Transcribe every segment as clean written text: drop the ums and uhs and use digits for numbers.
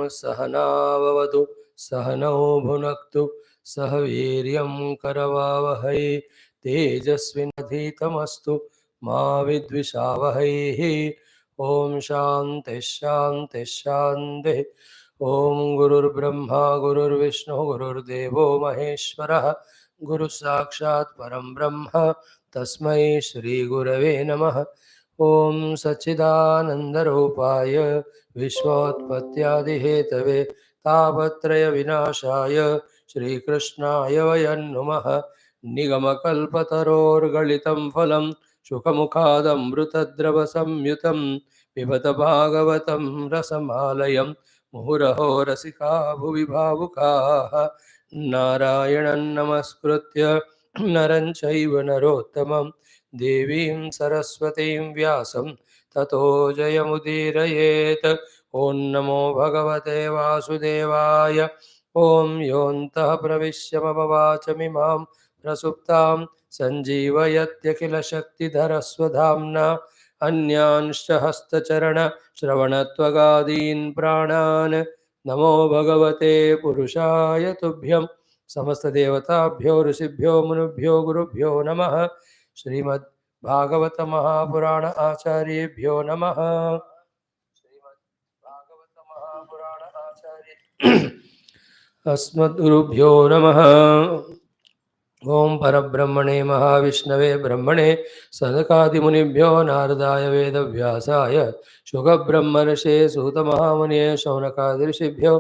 सहनाववतु सहनौ भुनक्तु सह वीर्यं करवावहै तेजस्विनाधीतमस्तु मा विद्विषावहैः। ओम शांति शांति शांति। ओम गुरुर्ब्रह्मा गुरुर्विष्णु गुरुर्देवो महेश्वरः गुरु साक्षात् परम ब्रह्म तस्मै श्री गुरवे नमः। ओम सच्चिदानंदरूपाय विश्वोत्पत्त्यादिहेतवे तापत्रय विनाशाय श्रीकृष्णाय वयं नुमः। निगमकल्पतरोर्गलितं फलं शुकमुखादमृतद्रवसंयुतं पिबत भागवतं रसमालयं मुहुरहो रसिका भुवि भावुकाः। नारायणं नमस्कृत्य नरं चैव नरोत्तमं देवीं सरस्वतीं व्यासं ततो जयमुदीरयेत्। ॐ नमो भगवते वासुदेवाय। ॐ योऽन्तः प्रविश्य मम वाचमिमां प्रसुप्तां सञ्जीवयत्यखिलशक्तिधरस्वधाम्ना अन्यांश्च हस्तचरणश्रवणत्वगादीन् प्राणान् नमो भगवते पुरुषाय तुभ्यं। समस्त देवताभ्यो ऋषिभ्यो मुनिभ्यो गुरुभ्यो नमः। श्रीमद् भागवत महापुराण आचार्येभ्यो नमः। श्रीमद् भागवत महापुराण आचार्य अस्मद्गुरुभ्यो नमः। ओम परब्रह्मणे महाविष्णवे ब्रह्मणे सनकादिमुनिभ्यो नारदाय वेदव्यासाय शुकब्रह्मर्षे सूतमहामुनिये शौनकादिऋषिभ्यो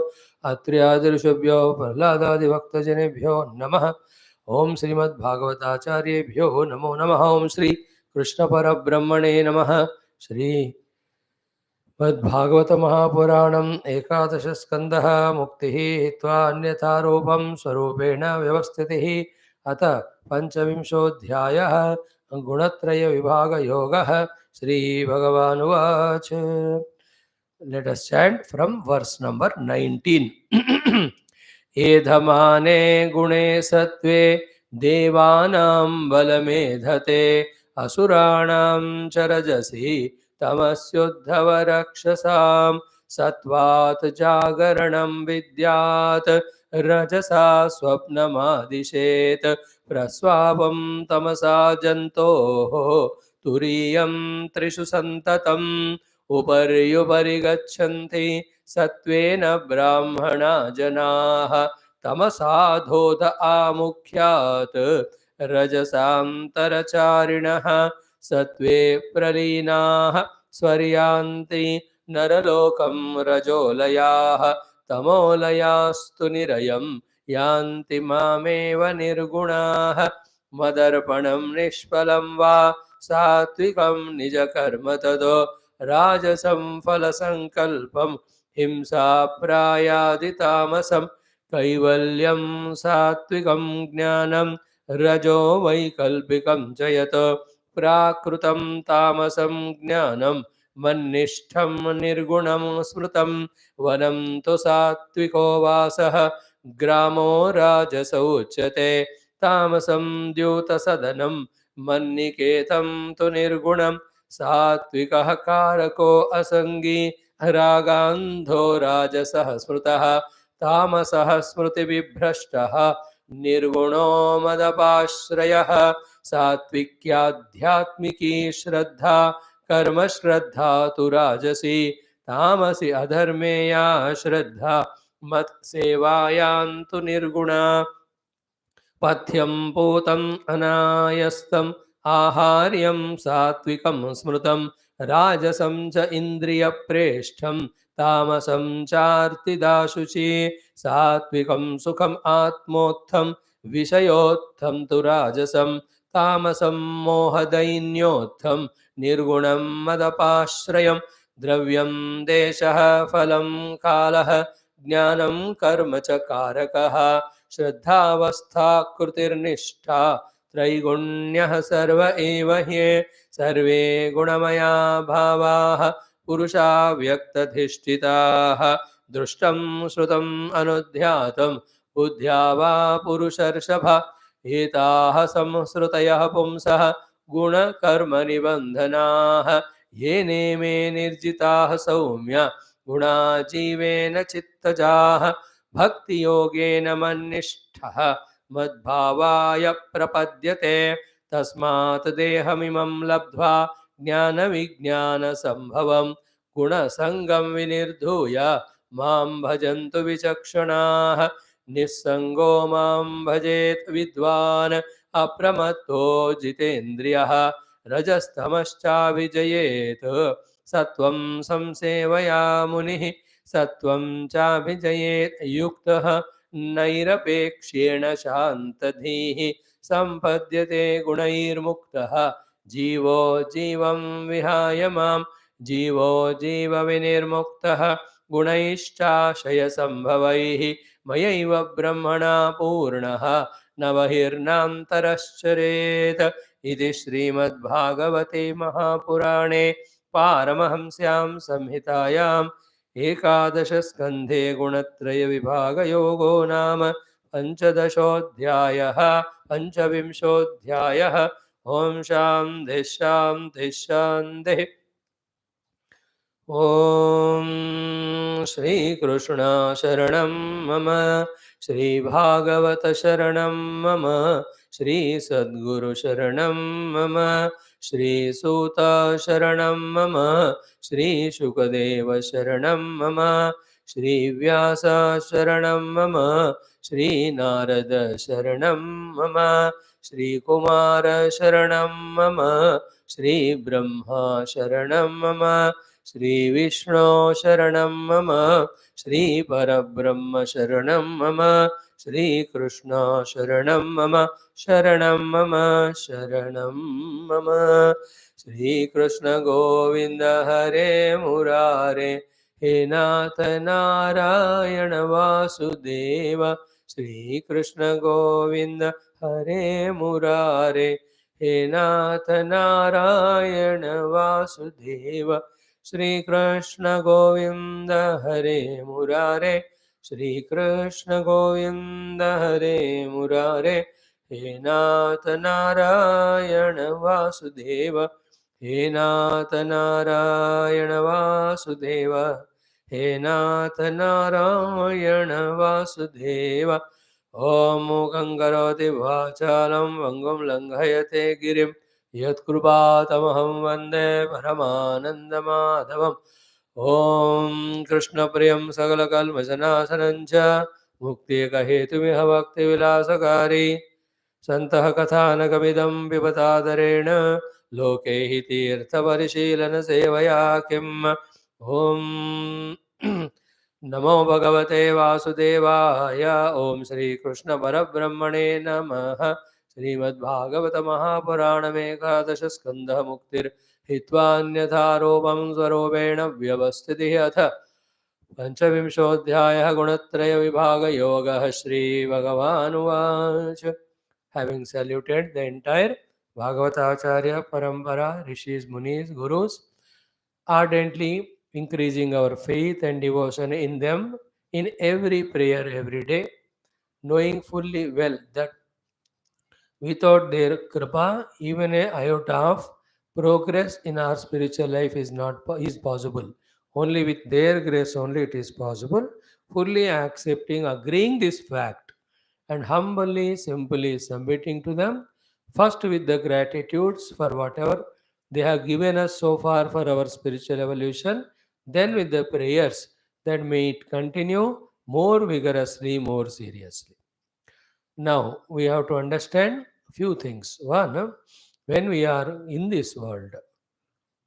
अत्र्यादिऋषिभ्यो प्रह्लादादिभक्तजनेभ्यो नमः। ओम श्रीमद्भागवताचार्येभ्यो नमो नमः। ओम श्री कृष्ण परब्रह्मणे नमः। श्री मद्भागवत महापुराणम् एकादश स्कंदः मुक्तिः हित्वा अन्यथा रूपं स्वरूपेण व्यवस्थितिः। अथ पंचविंशोऽध्यायः गुणत्रय विभाग योगः। Shri भगवानुवाच। Let us chant from verse number 19. एधमाने गुणे सत्वे देवानां बलमेधते असुराणां च रजसि तमस्योद्धव रक्षसां सत्त्वात् जागरणं विद्यात् रजसा स्वप्नमादिशेत् प्रस्वापं तमसा जन्तोः तुरीयं त्रिषु सन्ततम् उपर्युपरि गच्छन्ति सत्त्वेन ब्राह्मणा जनाः तमसाधोत आमुख्यात् रजसान्तरचारिणः सत्त्वे प्रलीनाः स्वर्यान्ति नरलोकं रजोलयाः तमोलयास्तु निरयं यान्ति मामेव निर्गुणाः मदर्पणं निष्फलं वा सात्विकं निजकर्म तदो राजसं फलसंकल्पं हिंसा प्रायादितामसं कैवल्यं सात्विकं ज्ञानं रजो वैकल्पिकं च यत् प्राकृतं तामसं ज्ञानं मन्निष्ठं निर्गुणं स्मृतं वनं तु सात्विको वासः ग्रामो राजसो उच्यते तामसं द्यूतसदनं मन्निकेतं तु निर्गुणं सात्विकः कारको असंगी रागान्धो राजसः स्मृतः तामसः स्मृतिविभ्रष्टः निर्गुणो मदपाश्रयः सात्विक्याध्यात्मिकी श्रद्धा कर्म श्रद्धा तु राजसी तामसी अधर्मेया श्रद्धा मत्सेवायां तु निर्गुणा पथ्यं पूतम् अनायस्तम् आहार्यं सात्विकं स्मृतं राजसं च इन्द्रियप्रेष्ठं तामसं चार्तिदाशुचि सात्विकं सुखम् आत्मोत्थं विषयोत्थं तु राजसं तामसं मोहदैन्योत्थं निर्गुणं मदपाश्रयं द्रव्यं देशः फलं कालः ज्ञानं कर्म च कारकः श्रद्धावस्था कृतिर्निष्ठा त्रैगुण्यः सर्व एव ह्ये सर्वे गुणमया भावाः पुरुषा व्यक्तधिष्ठिताः दृष्टं श्रुतम् अनुध्यातं बुद्ध्या वा पुरुषर्षभ एताः संश्रुतयः पुंसः गुणकर्मनिबन्धनाः ये नेमे निर्जिताः सौम्य गुणाजीवेन चित्तजाः भक्तियोगेन मन्निष्ठः मद्भावाय प्रपद्यते तस्मात् देहमिमं लब्ध्वा ज्ञानविज्ञानसम्भवं गुणसङ्गं विनिर्धूय मां भजन्तु विचक्षणाः निस्सङ्गो मां भजेत् विद्वान् अप्रमत्तो जितेन्द्रियः रजस्तमश्चाभिजयेत् सत्वं संसेवया मुनिः सत्वं चाभिजयेत् युक्तः नैरपेक्ष्येण शान्तधीः सम्पद्यते गुणैर्मुक्तः जीवो जीवं विहाय मां जीवो जीवविनिर्मुक्तः गुणैश्चाशयसम्भवैः मयैव ब्रह्मणा पूर्णः न बहिर्नान्तरश्चरेत् इति श्रीमद्भागवते महापुराणे पारमहंस्यां संहितायाम् एकादशस्कन्धे गुणत्रयविभागयोगो नाम पंचविंशोऽध्यायः ओम शान्तिः शान्तिः शान्तिः। ओम श्रीकृष्ण शरणं मम श्रीभागवत शरणं मम श्रीसद्गुरु शरणं मम श्रीसूत शरणं मम श्रीशुकदेव शरणं मम श्रीव्यास शरणं मम श्रीनारद शरणं मम श्रीकुमार शरणं मम श्रीब्रह्मा शरणं मम श्रीविष्णु शरणं मम श्रीपरब्रह्म शरणं मम श्रीकृष्ण शरणं मम शरणं मम शरणं मम। श्रीकृष्ण गोविन्द हरे मुरारे हे नाथ नारायण वासुदेव श्रीकृष्ण गोविन्द हरे मुरारे हे नाथ नारायण वासुदेव श्रीकृष्ण गोविन्द हरे मुरारे श्रीकृष्ण गोविन्द हरे मुरारे हे नाथ नारायण वासुदेव हे नाथ नारायण वासुदेव हे नाथ नारायण वासुदेव। ॐ मूकं करोति वाचालं वङ्गुं लङ्घयते गिरिं यत्कृपातमहं वन्दे परमानन्दमाधवम्। ॐ कृष्णप्रियं सकलकल्मषनाशनं च मुक्तिकहेतुमिह भक्तिविलासकारी सन्तः कथानकमिदं पिबतादरेण लोके हि तीर्थपरिशीलनसेवया किम्। ॐ नमो भगवते वासुदेवाय। ॐ श्रीकृष्ण परब्रह्मणे नमः। श्रीमद्भागवत महापुराणमेकादशस्कन्धः मुक्तिर्हित्वान्यथा रूपं स्वरूपेण व्यवस्थितिः अथ पंचविंशोऽध्यायः गुणत्रयविभागयोगः। श्रीभगवानुवाच Having saluted the entire Bhagavatacharya Parampara, Rishis, Munis, Gurus, ardently increasing our faith and devotion in them in every prayer every day, knowing fully well that without their kripa, even a iota of progress in our spiritual life is possible. Only with their grace only it is possible. Fully accepting, agreeing this fact, and humbly, simply submitting to them, first with the gratitudes for whatever they have given us so far for our spiritual evolution, then with the prayers that may it continue more vigorously, more seriously. Now, we have to understand few things. One, when we are in this world,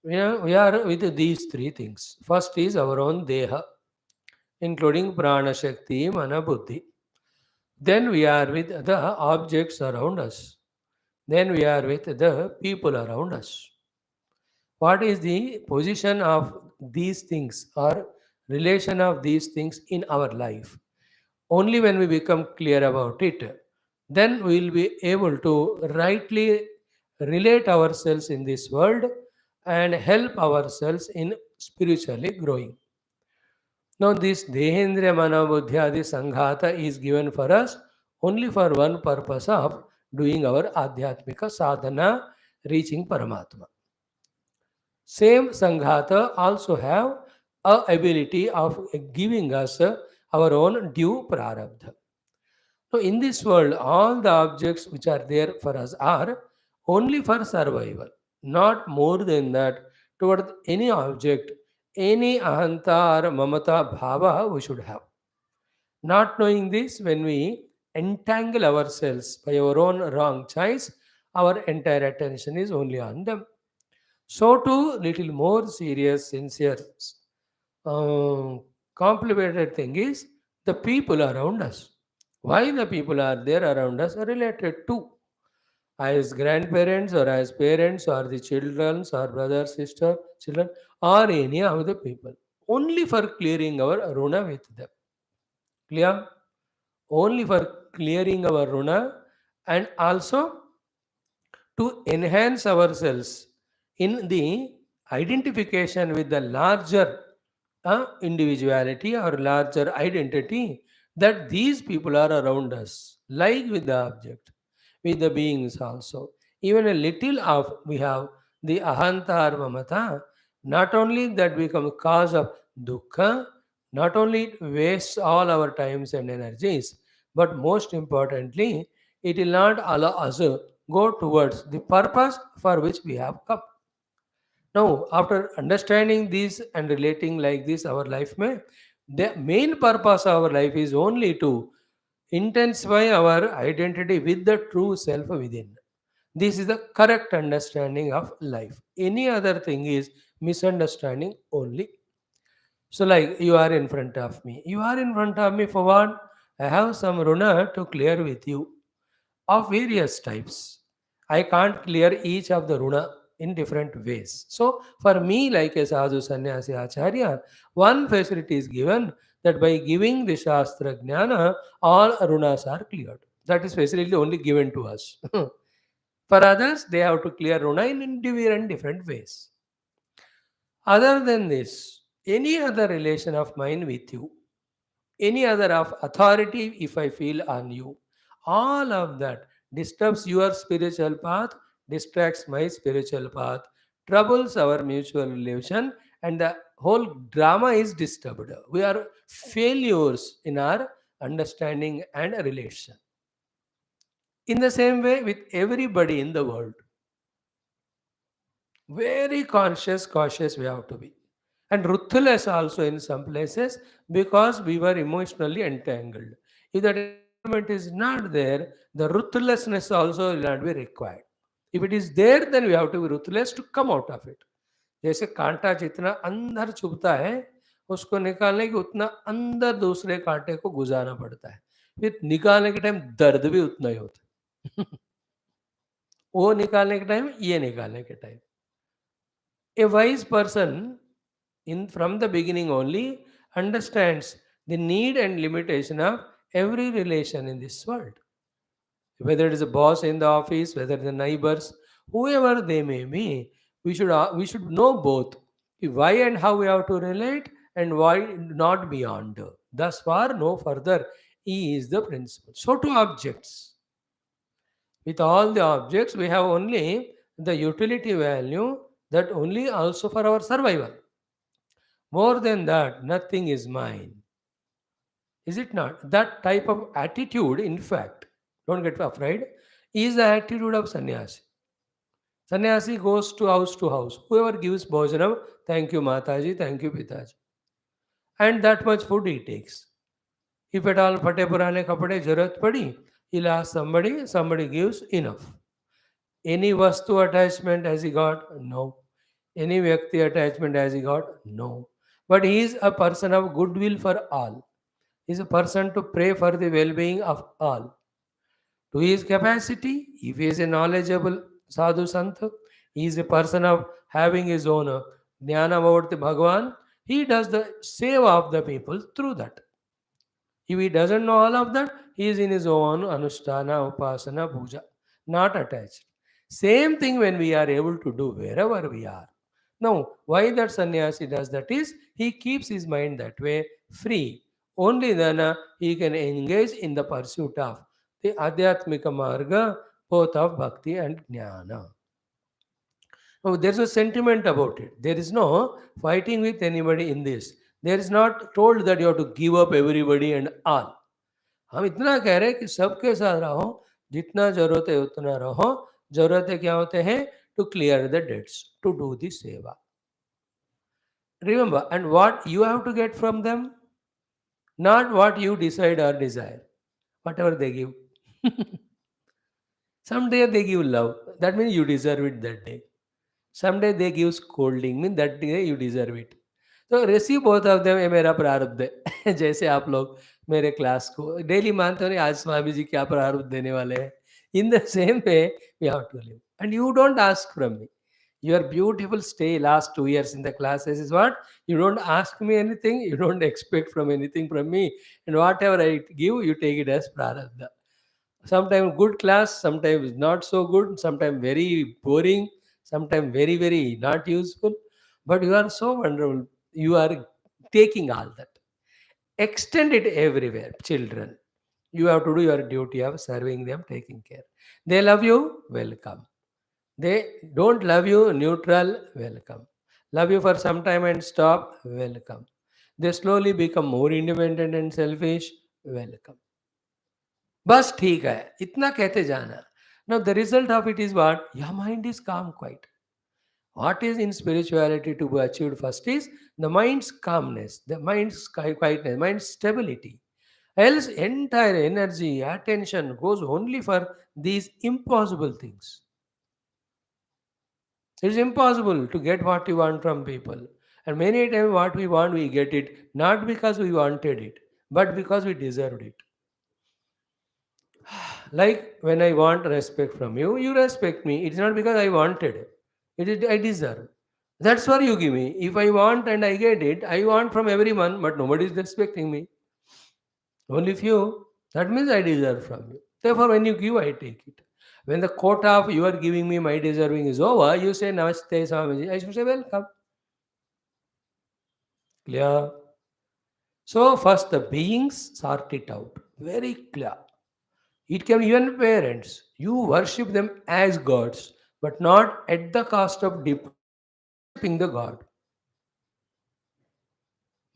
we are with these three things. First is our own deha, including prana, shakti, mana, buddhi. Then we are with the objects around us. Then we are with the people around us. What is the position of these things or relation of these things in our life? Only when we become clear about it, then we will be able to rightly relate ourselves in this world and help ourselves in spiritually growing. Now, this Dehendriya Manabuddhyadi Sanghata is given for us only for one purpose of doing our Adhyatmika sadhana, reaching Paramatma. Same Sanghata also have ability of giving us our own due prarabdha. So, in this world, all the objects which are there for us are only for survival, not more than that. Toward any object, any ahanta or mamata bhava we should have. Not knowing this, when we entangle ourselves by our own wrong choice, our entire attention is only on them. So, too, little more serious, sincere, um, complicated thing is the people around us. Why the people are there around us are related to as grandparents or as parents or the children or brother, sister, children or any of the people. Only for clearing our runa with them. Clear? Only for clearing our runa and also to enhance ourselves in the identification with the larger individuality or larger identity that these people are around us, like with the object, with the beings also. Even a little of we have the ahanta or mamata, not only that become cause of dukkha, not only it wastes all our times and energies, but most importantly, it will not allow us to go towards the purpose for which we have come. Now, after understanding this and relating like this, our life may the main purpose of our life is only to intensify our identity with the true self within. This is the correct understanding of life. Any other thing is misunderstanding only. So, like you are in front of me. You are in front of me for what? I have some runa to clear with you of various types. I can't clear each of the runa in different ways. So, for me, like a sadhu sannyasi acharya, one facility is given that by giving the shastra jnana, all runas are cleared. That is facility only given to us. For others, they have to clear runa in different ways. Other than this, any other relation of mine with you, any other of authority if I feel on you, all of that disturbs your spiritual path, distracts my spiritual path, troubles our mutual relation, and the whole drama is disturbed. We are failures in our understanding and relation. In the same way with everybody in the world, very conscious, cautious we have to be. And ruthless also in some places because we were emotionally entangled. If that entanglement is not there, the ruthlessness also will not be required. If it is there, then we have to be ruthless to come out of it. जैसे कांटा जितना अंदर चुभता है उसको निकालने के उतना अंदर दूसरे कांटे को गुजारना पड़ता है फिर निकालने के टाइम दर्द भी उतना ही होता है वो निकालने के टाइम ये निकालने के time A wise person, in from the beginning only, understands the need and limitation of every relation in this world. Whether it is a boss in the office, whether the neighbors, whoever they may be, we should know both why and how we have to relate and why not beyond. Thus far, no further. E is the principle. So to objects. With all the objects, we have only the utility value that only also for our survival. More than that, nothing is mine. Is it not? That type of attitude, in fact, don't get afraid, is the attitude of sannyasi. Sannyasi goes to house to house. Whoever gives bhojanam, thank you Mataji, thank you Pitaji. And that much food he takes. If at all phate purane kapde jarat padi, he'll ask somebody, somebody gives enough. Any vastu attachment has he got? No. Any Vyakti attachment has he got? No. But he is a person of goodwill for all. He is a person to pray for the well being of all. To his capacity, if he is a knowledgeable sadhu sant, he is a person of having his own jnana about the Bhagavan, he does the save of the people through that. If he doesn't know all of that, he is in his own anushtana, upasana, puja, not attached. Same thing when we are able to do wherever we are. Now, why that sannyasi does that is he keeps his mind that way free. Only then he can engage in the pursuit of the Adhyatmika Marga, both of Bhakti and Jnana. Oh, there's no sentiment about it. There is no fighting with anybody in this. There is not told that you have to give up everybody and all. हम इतना कह रहे हैं कि सबके साथ रहो, जितना जरूरत है उतना रहो. जरूरतें क्या होते हैं? To clear the debts, to do the seva. Remember, and what you have to get from them, not what you decide or desire, whatever they give. Someday they give love, that means you deserve it that day. Someday they give scolding, mean that day you deserve it. तो receive both of them, ये मेरा प्रारब्ध है. जैसे आप लोग मेरे class को डेली मानते हो नहीं, आज स्वामी जी क्या प्रारब्ध देने वाले हैं. In the same way we have to live, and you don't ask from me. Your beautiful stay last 2 years in the classes is what? You don't ask me anything, you don't expect from anything from me, and whatever I give, you take it as prarabdha. Sometimes good class, sometimes not so good, sometimes very boring, sometimes very, very not useful. But you are so wonderful. You are taking all that. Extend it everywhere, children. You have to do your duty of serving them, taking care. They love you, welcome. They don't love you, neutral, welcome. Love you for some time and stop, welcome. They slowly become more independent and selfish, welcome. बस ठीक है, इतना कहते जाना. Now the result of it is what? Your mind is calm, quiet. What is in spirituality to be achieved first is the mind's calmness, the mind's quietness, mind's stability. Else entire energy, attention goes only for these impossible things. It is impossible to get what you want from people. And many times what we want, we get it not because we wanted it, but because we deserved it. Like when I want respect from you, you respect me. It's not because I wanted. It is I deserve. That's what you give me. If I want and I get it, I want from everyone, but nobody is respecting me. Only few. That means I deserve from you. Therefore, when you give, I take it. When the quota of you are giving me, my deserving is over, you say Namaste Swamiji. I should say welcome. Clear? So first the beings sort it out. Very clear. It can be even parents. You worship them as gods, but not at the cost of worshipping the god.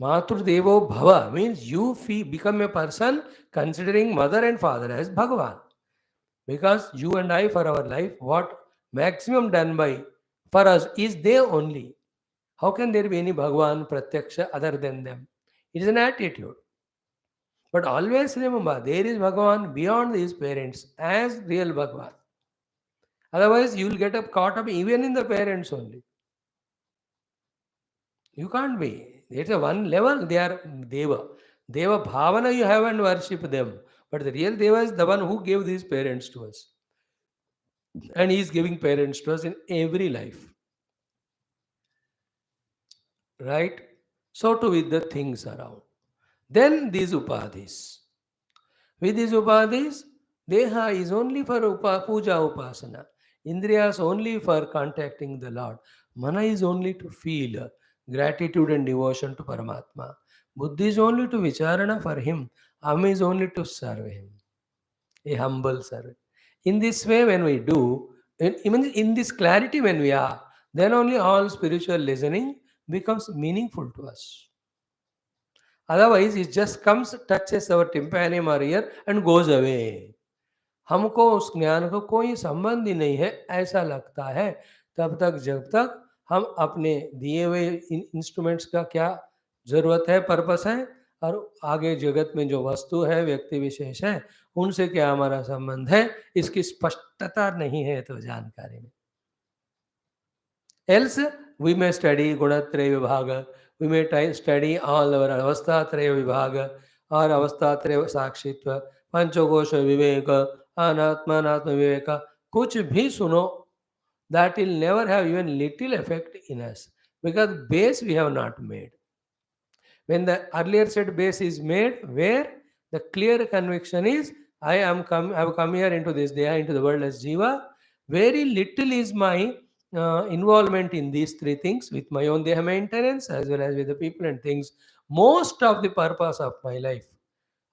Matur Devo Bhava means you become a person considering mother and father as Bhagavan. Because you and I, for our life, what maximum done by for us is they only. How can there be any Bhagavan Pratyaksha other than them? It is an attitude. But always remember, there is Bhagavan beyond these parents as real Bhagavan. Otherwise, you will get up caught up even in the parents only. You can't be. It's a one level, they are Deva. Deva Bhavana you have and worship them. But the real Deva is the one who gave these parents to us. And he is giving parents to us in every life. Right? So too with the things around. Then these upadhis. With these upadhis, Deha is only for puja upasana. Indriyas only for contacting the Lord. Mana is only to feel gratitude and devotion to Paramatma. Buddhi is only to vicharana for him. Am is only to serve him. A humble servant. In this way, when we do, even in this clarity when we are, then only all spiritual listening becomes meaningful to us. Otherwise, it just comes, touches our tympanum or ear and goes away. हमको उस ज्ञान को कोई संबंध ही नहीं है ऐसा लगता है तब तक जब तक हम अपने दिए हुए इंस्ट्रूमेंट्स का क्या जरूरत है, पर्पस है, और आगे जगत में जो वस्तु है, व्यक्ति विशेष है, उनसे क्या हमारा संबंध है, इसकी स्पष्टता नहीं है तो जानकारी में. Else, we may study Gunatraya Vibhaga, we may study all our Avastatraya Vibhaga or Avastatraya Sakshitva, Panchakosha Viveka, Anatma Anatma Viveka, कुछ भी सुनो, that will never have even little effect in us because base we have not made. When the earlier said base is made, where the clear conviction is, I have come here into this Deha, into the world as Jiva, very little is my involvement in these three things with my own Deha maintenance as well as with the people and things. Most of the purpose of my life,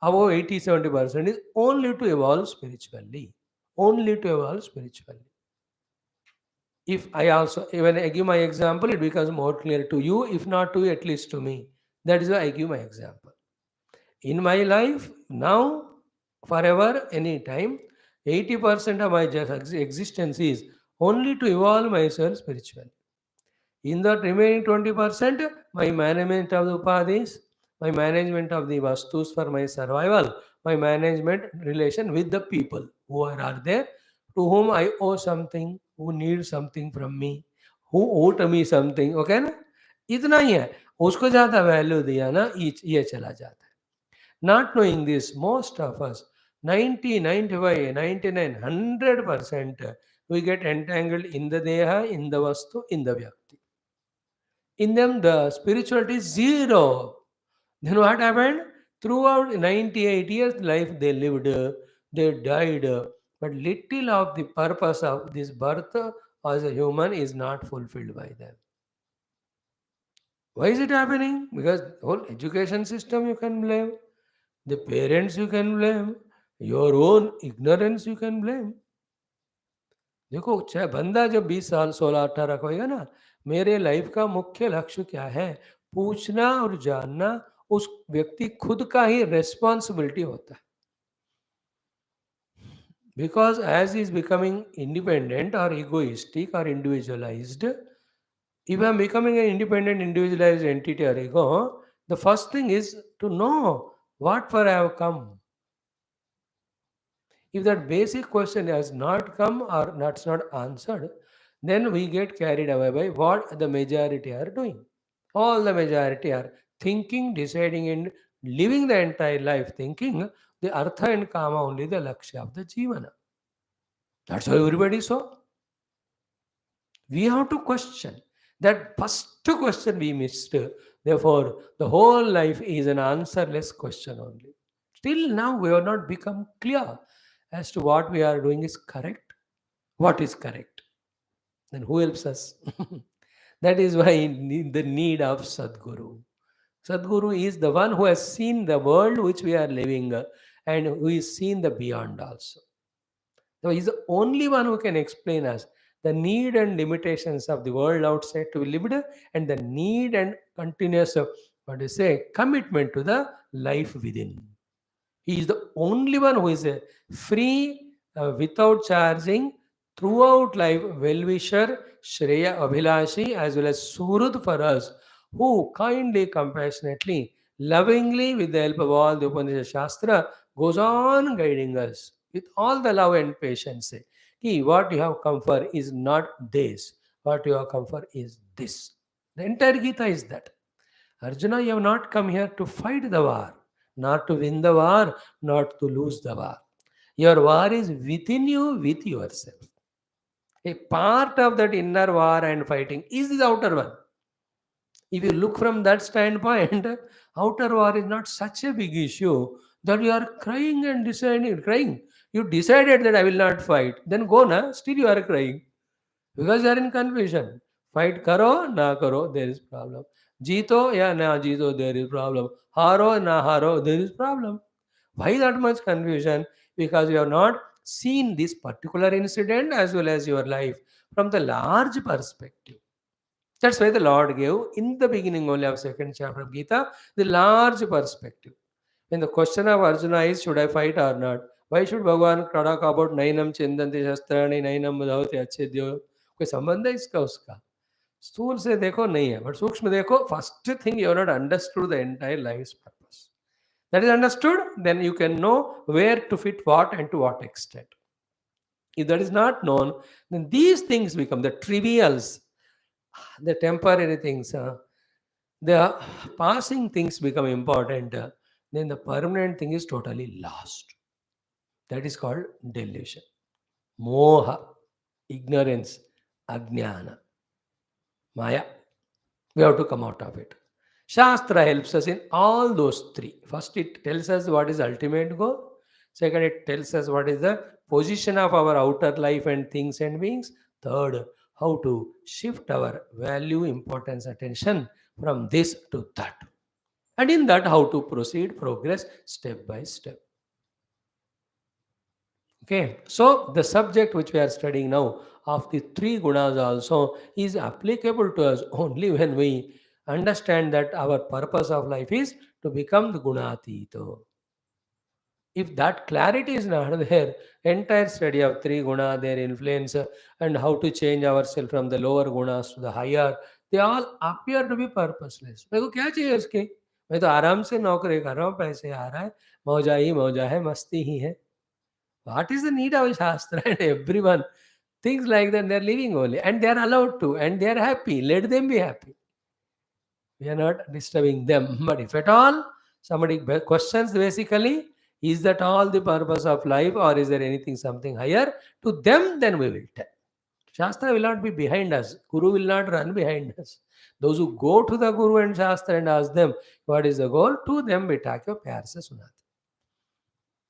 above 80-70%, is only to evolve spiritually. Only to evolve spiritually. If I also, when I give my example, it becomes more clear to you, if not to you, at least to me. That is why I give my example. In my life, now, forever, anytime, 80% of my existence is only to evolve myself spiritually. In that remaining 20%, my management of the upadhis, my management of the vastus for my survival, my management relation with the people who are there, to whom I owe something, who need something from me, who owe to me something, okay ना? इतना ही है. उसको ज़्यादा value दिया ना, ये चला जाता है. Not knowing this, most of us, 90, 95, 99, 100%, we get entangled in the deha, in the vastu, in the vyakti. In them, the spirituality is zero. Then what happened? Throughout 98 years life they lived, they died, but little of the purpose of this birth as a human is not fulfilled by them. Why is it happening? Because whole education system you can blame, the parents you can blame, your own ignorance you can blame. देखो चाहे बंदा जब 20 साल 16 18 का होगा ना, मेरे life का मुख्य लक्ष्य क्या है, पूछना और जानना उस व्यक्ति खुद का ही रेस्पॉन्सिबिलिटी होता है. Because age is becoming independent और इगोइस्टिक और individualised, if I'm becoming an independent individualized entity or ego, the first thing is to know what for I have come. If that basic question has not come or that's not answered, then we get carried away by what the majority are doing. All the majority are thinking, deciding, and living the entire life thinking the artha and kama only the lakshya of the jivana. That's why everybody so. We have to question. That first question we missed. Therefore, the whole life is an answerless question only. Till now, we have not become clear as to what we are doing is correct. What is correct? Then who helps us? That is why the need of Sadguru. Sadguru is the one who has seen the world which we are living and who is seen the beyond also. So he is the only one who can explain us the need and limitations of the world outside to be lived and the need and continuous, what do you say, commitment to the life within. He is the only one who is a free, without charging, throughout life well-wisher, Shreya Abhilashi, as well as Surud for us, who kindly, compassionately, lovingly, with the help of all the Upanishad Shastra, goes on guiding us with all the love and patience. Say, "Ki, what you have come for is not this, what you have come for is this." The entire Gita is that. Arjuna, you have not come here to fight the war, not to win the war, not to lose the war. Your war is within you, with yourself. A part of that inner war and fighting is the outer one. If you look from that standpoint, outer war is not such a big issue that you are crying and deciding, crying. You decided that I will not fight. Then go na, still you are crying. Because you are in confusion. Fight karo, na karo, there is problem. Jeeto, ya na jeeto, there is problem. Haro, na haro, there is problem. Why that much confusion? Because you have not seen this particular incident as well as your life from the large perspective. That's why the Lord gave in the beginning only of second chapter of Gita the large perspective. When the question of Arjuna is should I fight or not? Why should Bhagavan talk about nainam chindanti shastrani nainam madhavati अच्छेद्यो? कोई संबंध है इसका उसका? स्थूल से देखो नहीं है, but सूक्ष्म देखो. First thing you have not understood the entire life's purpose. That is understood, then you can know where to fit what and to what extent. If that is not known, then these things become the trivials, the temporary things, the passing things become important. Then the permanent thing is totally lost. That is called delusion. Moha, ignorance, ajnana, maya. We have to come out of it. Shastra helps us in all those three. First, it tells us what is ultimate goal. Second, it tells us what is the position of our outer life and things and beings. Third, how to shift our value, importance, attention from this to that. And in that, how to proceed, progress step by step. Okay, so the subject which we are studying now of the three gunas also is applicable to us only when we understand that our purpose of life is to become the gunatito. If that clarity is not there, entire study of three guna, their influence, and how to change ourselves from the lower gunas to the higher, they all appear to be purposeless. मेरे को क्या चाहिए उसके? मैं तो आराम से नौकरी कर रहा हूँ, पैसे आ रहा है, मौजा है, मस्ती ही है. What is the need of Shastra? And everyone thinks like that, they are living only. And they are allowed to. And they are happy. Let them be happy. We are not disturbing them. But if at all, somebody questions basically, is that all the purpose of life or is there anything something higher? To them, then we will tell. Shastra will not be behind us. Guru will not run behind us. Those who go to the Guru and Shastra and ask them, what is the goal? To them, beta kyo pyar se sunate.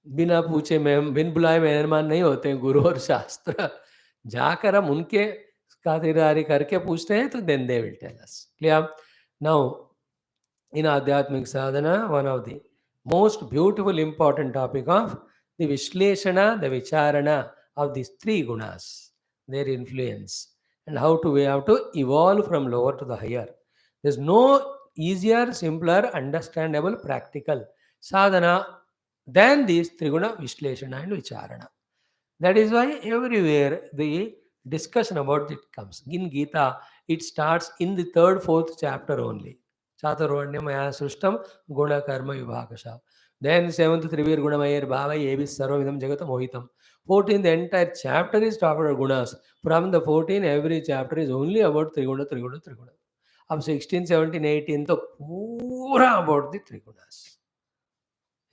बिना पूछे में बिन बुलाए मेहमान नहीं होते हैं गुरु और शास्त्र. जाकर हम उनके खातिरदारी करके पूछते हैं तो then they will tell us. Clear? Now in Adhyatmic Sadhana, one of the most beautiful important topic of the Vishleshana, the Vicharana of these three gunas, their influence, and how to we have to evolve from lower to the higher. There's no easier, simpler, understandable, practical sadhana than these Triguna, Vishleshana and Vicharana. That is why everywhere the discussion about it comes. In Gita, it starts in the third, fourth chapter only. Chaturvanyamaya Srishtam Guna Karma Vibhakasha. Then seventh Trivir Gunamayir Bhava Yevis Sarvavidam Jagata Mohitam. 14, the entire chapter is talking about gunas. From the 14, every chapter is only about Triguna, Triguna, Triguna. Of 16, 17, 18, the pura about the Trigunas.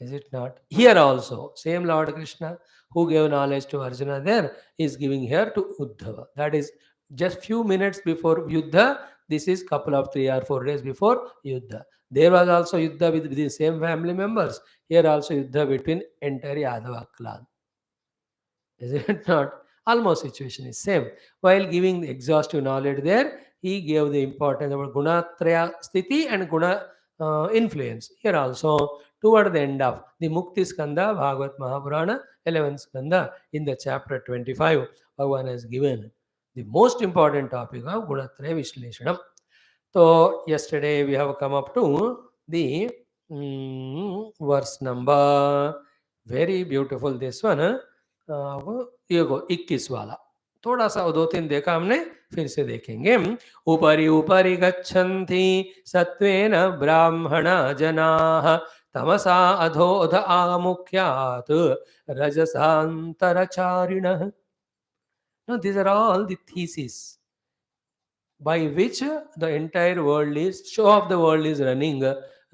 Is it not? Here also, same Lord Krishna who gave knowledge to Arjuna there is giving here to Uddhava. That is just few minutes before Yuddha. This is couple of 3 or 4 days before Yuddha. There was also Yuddha with the same family members. Here also Yuddha between entire Yadava clan. Is it not? Almost situation is same. While giving the exhaustive knowledge there, he gave the importance about Gunatraya Sthiti and Guna influence. Here also, toward the end of the Mukti Skandha, Bhagavat Mahapurana, 11th Skandha, in the chapter 25, Bhagavan has given the most important topic of Gunatraya Vishleshanam. So, yesterday we have come up to the verse number, very beautiful this one. ये को 21 वाला थोड़ा सा 2-3 देखा हमने, फिर से देखेंगे. उपरि उपरि गच्छन्ति सत्वेन ब्राह्मणा जनाः तमसा अधोध आमुख्यात् रजसान्तरचारिणः. Now these are all the theses by which the entire world is, show of the world is running,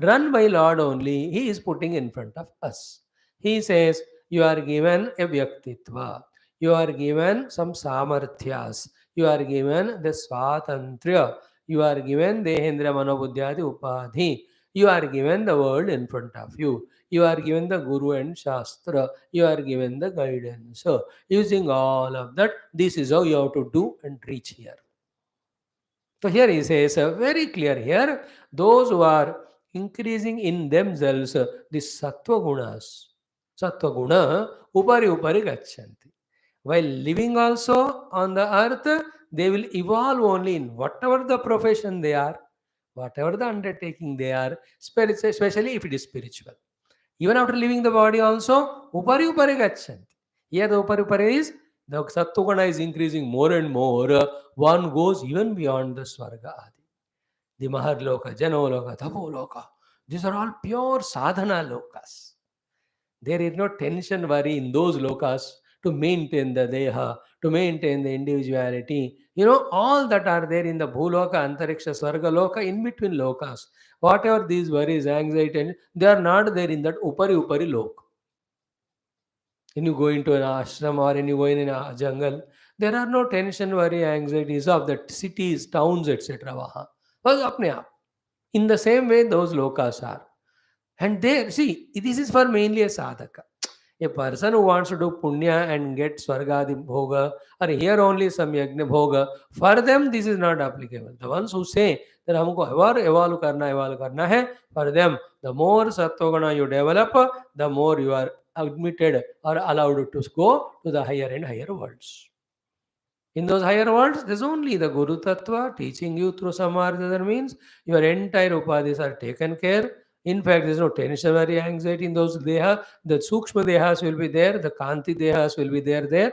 run by Lord only. He is putting in front of us. He says, you are given a vyaktitva, you are given some samarthyas, you are given the swatantriya, you are given dehendra manobuddhyadi upadhi, you are given the world in front of you, you are given the guru and shastra, you are given the guidance. So, using all of that, this is how you have to do and reach here. So here he says, very clear here, those who are increasing in themselves the sattva gunas, sattva guna, upari upari gachanti. While living also on the earth, they will evolve only in whatever the profession they are, whatever the undertaking they are, especially if it is spiritual. Even after leaving the body also, upari upari gachanti. Here the upari upari is, the Sattva is increasing more and more. One goes even beyond the Swarga Adi. The Maharloka, Janoloka, Tapoloka. These are all pure sadhana lokas. There is no tension, worry in those lokas to maintain the deha, to maintain the individuality. You know, all that are there in the Bhuloka, Antariksha, Swarga Loka, in between lokas. Whatever these worries, anxiety, they are not there in that Upari Upari Loka. When you go into an ashram or when you go in a jungle, there are no tension, worry, anxieties of the cities, towns, etc. Bas apne aap. In the same way, those lokas are. And there, see, this is for mainly a sadhaka. A person who wants to do punya and get swargadi bhoga, or here only some yajna bhoga, for them this is not applicable. The ones who say that humko evolve karna hai, for them, the more sattva guna you develop, the more you are admitted or allowed to go to the higher and higher worlds. In those higher worlds, there's only the Guru Tattva teaching you through some or the other means. Your entire upadhis are taken care. In fact, there's no tension or anxiety in those deha. The Sukshma dehas will be there, the Kanti dehas will be there.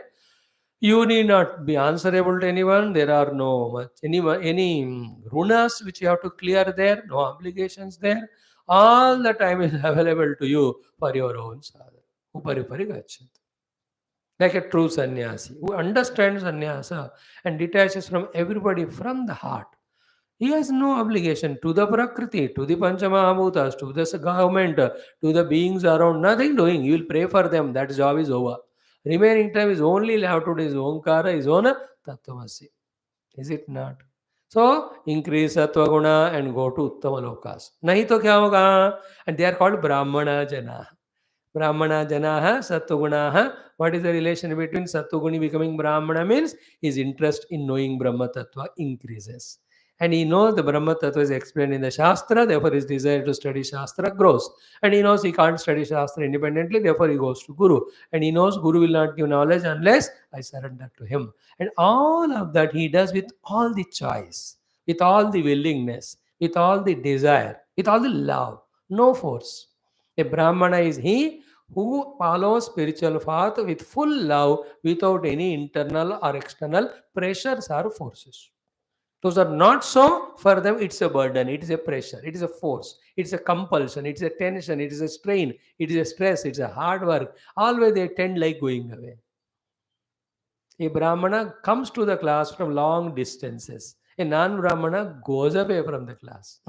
You need not be answerable to anyone. There are no any runas which you have to clear there, no obligations there. All the time is available to you for your own sadhana. Upari upari gachanti. Like a true sannyasi who understands sannyasa and detaches from everybody from the heart. He has no obligation to the Prakriti, to the Panchamahabhutas, to the government, to the beings around. Nothing doing. You will pray for them. That job is over. Remaining time is only left to his Omkara, his own Tattvamasi. Is it not? So, increase Sattva Guna and go to Uttama Lokas. Nahi to kya hoga? And they are called Brahmana Jana. Brahmana Janaha, Sattvagunaha. What is the relation between Sattvaguni becoming Brahmana means his interest in knowing Brahma Tattva increases. And he knows the Brahma Tattva is explained in the Shastra, therefore his desire to study Shastra grows. And he knows he can't study Shastra independently, therefore he goes to Guru. And he knows Guru will not give knowledge unless I surrender to him. And all of that he does with all the choice, with all the willingness, with all the desire, with all the love, no force. A Brahmana is he who follows spiritual path with full love without any internal or external pressures or forces. Those are not so. For them, it's a burden, it is a pressure, it is a force, it's a compulsion, it's a tension, it is a strain, it is a stress, it's a hard work. Always they tend like going away. A Brahmana comes to the class from long distances. A non-Brahmana goes away from the class.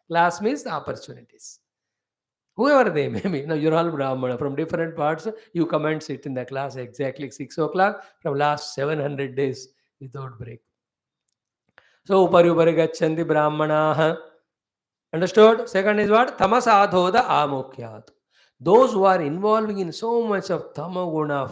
Class means the opportunities. Whoever they may be. Now you're all Brahmana from different parts. You come and sit in the class exactly 6 o'clock from last 700 days without break. So upari upari gachanti Brahmanaha. Understood? Second is what? Tamasadhoda amukhyat. Those who are involving in so much of tamaguna,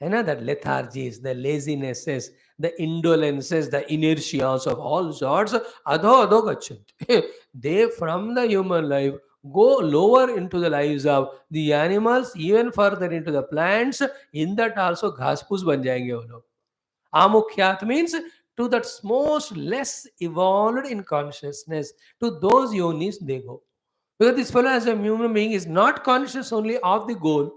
that lethargies, the lazinesses, the indolences, the inertias of all sorts, adho gachanti. They from the human life go lower into the lives of the animals, even further into the plants. In that also ghaspus ban jayenge wo log. Amukhyat means to that most less evolved in consciousness, to those yonis they go. Because this fellow as a human being is not conscious only of the goal,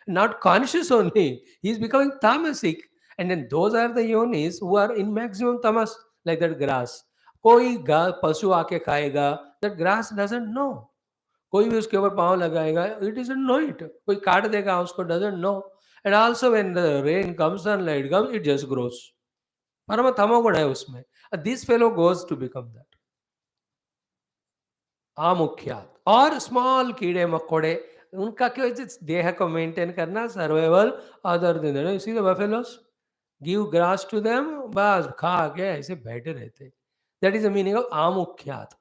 not conscious only, he is becoming tamasic. And then those are the yonis who are in maximum tamas, like that grass. कोई पशु आके खाएगा, that grass doesn't know. कोई भी उसके ऊपर पाँव लगाएगा, it doesn't know it. कोई काट देगा उसको, doesn't know. And also when the rain comes, sunlight comes, it just grows. परम तमोगुण है उसमें. This fellow goes to become that. आमुख्यात. और स्मॉल कीड़े मकोड़े, उनका क्या है, देह को मेंटेन करना, survival. Other than you see the buffaloes, give grass to them, बस खा के ऐसे बैठे रहते. That is the meaning of आमुख्यात.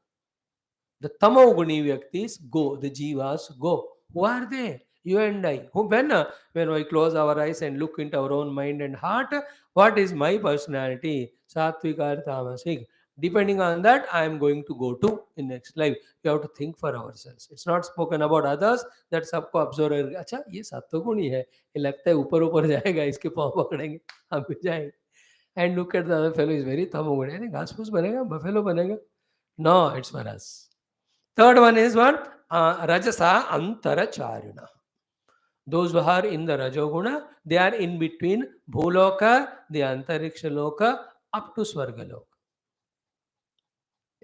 The tamoguni vyaktis go, the jivas go. Who are they? You and I. Who, when we close our eyes and look into our own mind and heart, what is my personality? Sattvic or tamasic? Depending on that, I am going to go to in next life. We have to think for ourselves. It's not spoken about others. That सबको observe करेंगे. अच्छा ये सत्वगुणी है. ये लगता है ऊपर ऊपर जाएगा. इसके पाँव पकड़ेंगे, हम भी जाएंगे. And look at the other fellow is very tamoguni. अरे घास फूस बनेगा, buffalo बनेगा. No, it's for us. Third one is what? Rajasa Antaracharuna. Those who are in the Rajoguna, they are in between Bhuloka, the Antariksha Loka, up to Swargaloka.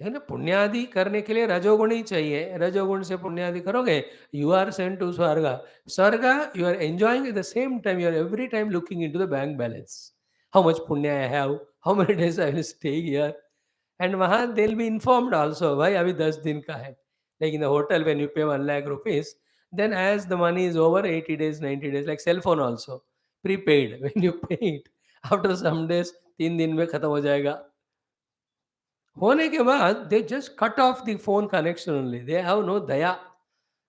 है ना, पुण्यादि करने के लिए रजोगुण ही चाहिए. रजोगुण से पुण्यादि करोगे, यू आर सेंट टू स्वर्ग. You are enjoying at the same time, you are every time looking into the bank balance. How much पुण्य I have, how many days I will stay here. And वहाँ they will be informed also, भाई अभी 10 दिन का है. Like in the hotel when you pay 1 lakh rupees, then as the money is over 80 days 90 days, like cell phone also prepaid, when you pay it after some days 3 दिन में खत्म हो जाएगा. होने के बाद they just cut off the phone connection only. They have no daya.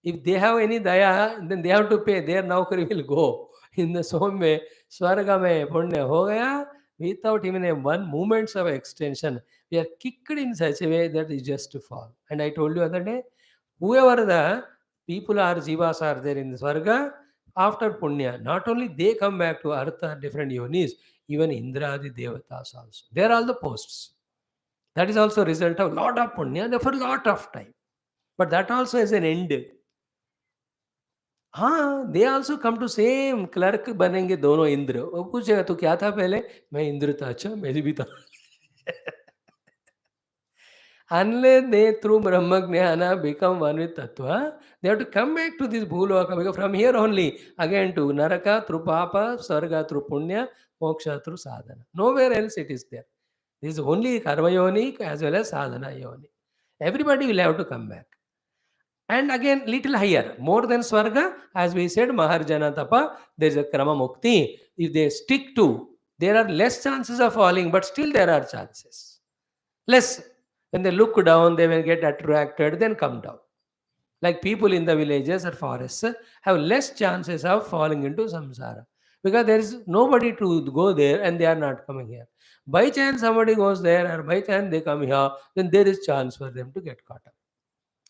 If they have any daya, then they have to pay. Their naukari will go. In the same way, swarga में पुण्य हो गया without even a one moments of extension. We are kicked in such a way that is just to fall. And I told you other day, whoever the people are, jivas are there in the swarga, After Punya, not only they come back to earth or different yonis, even Indradi Devatas also. They are all the posts. That is also result of lot of Punya, therefore lot of time. But that also is an end. हाँ, they also come to same clerk बनेंगे दोनों इंद्र. वो पूछेगा तू क्या था पहले? मैं इंद्र था. अच्छा मैं भी था. Unless they through Brahma Jnana become one with Tattva, they have to come back to this Bhuloka because from here only again to Naraka through Papa, Sarga through Punya, Moksha through Sadhana. Nowhere else it is there. This is only Karma Yoni as well as Sadhana Yoni. Everybody will have to come back. And again, little higher, more than Swarga, as we said, Maharjana Tapa, there is a Krama Mukti. If they stick to, there are less chances of falling, but still there are chances. Less. When they look down, they will get attracted, then come down. Like people in the villages or forests have less chances of falling into samsara because there is nobody to go there and they are not coming here. By chance somebody goes there or by chance they come here, then there is chance for them to get caught up.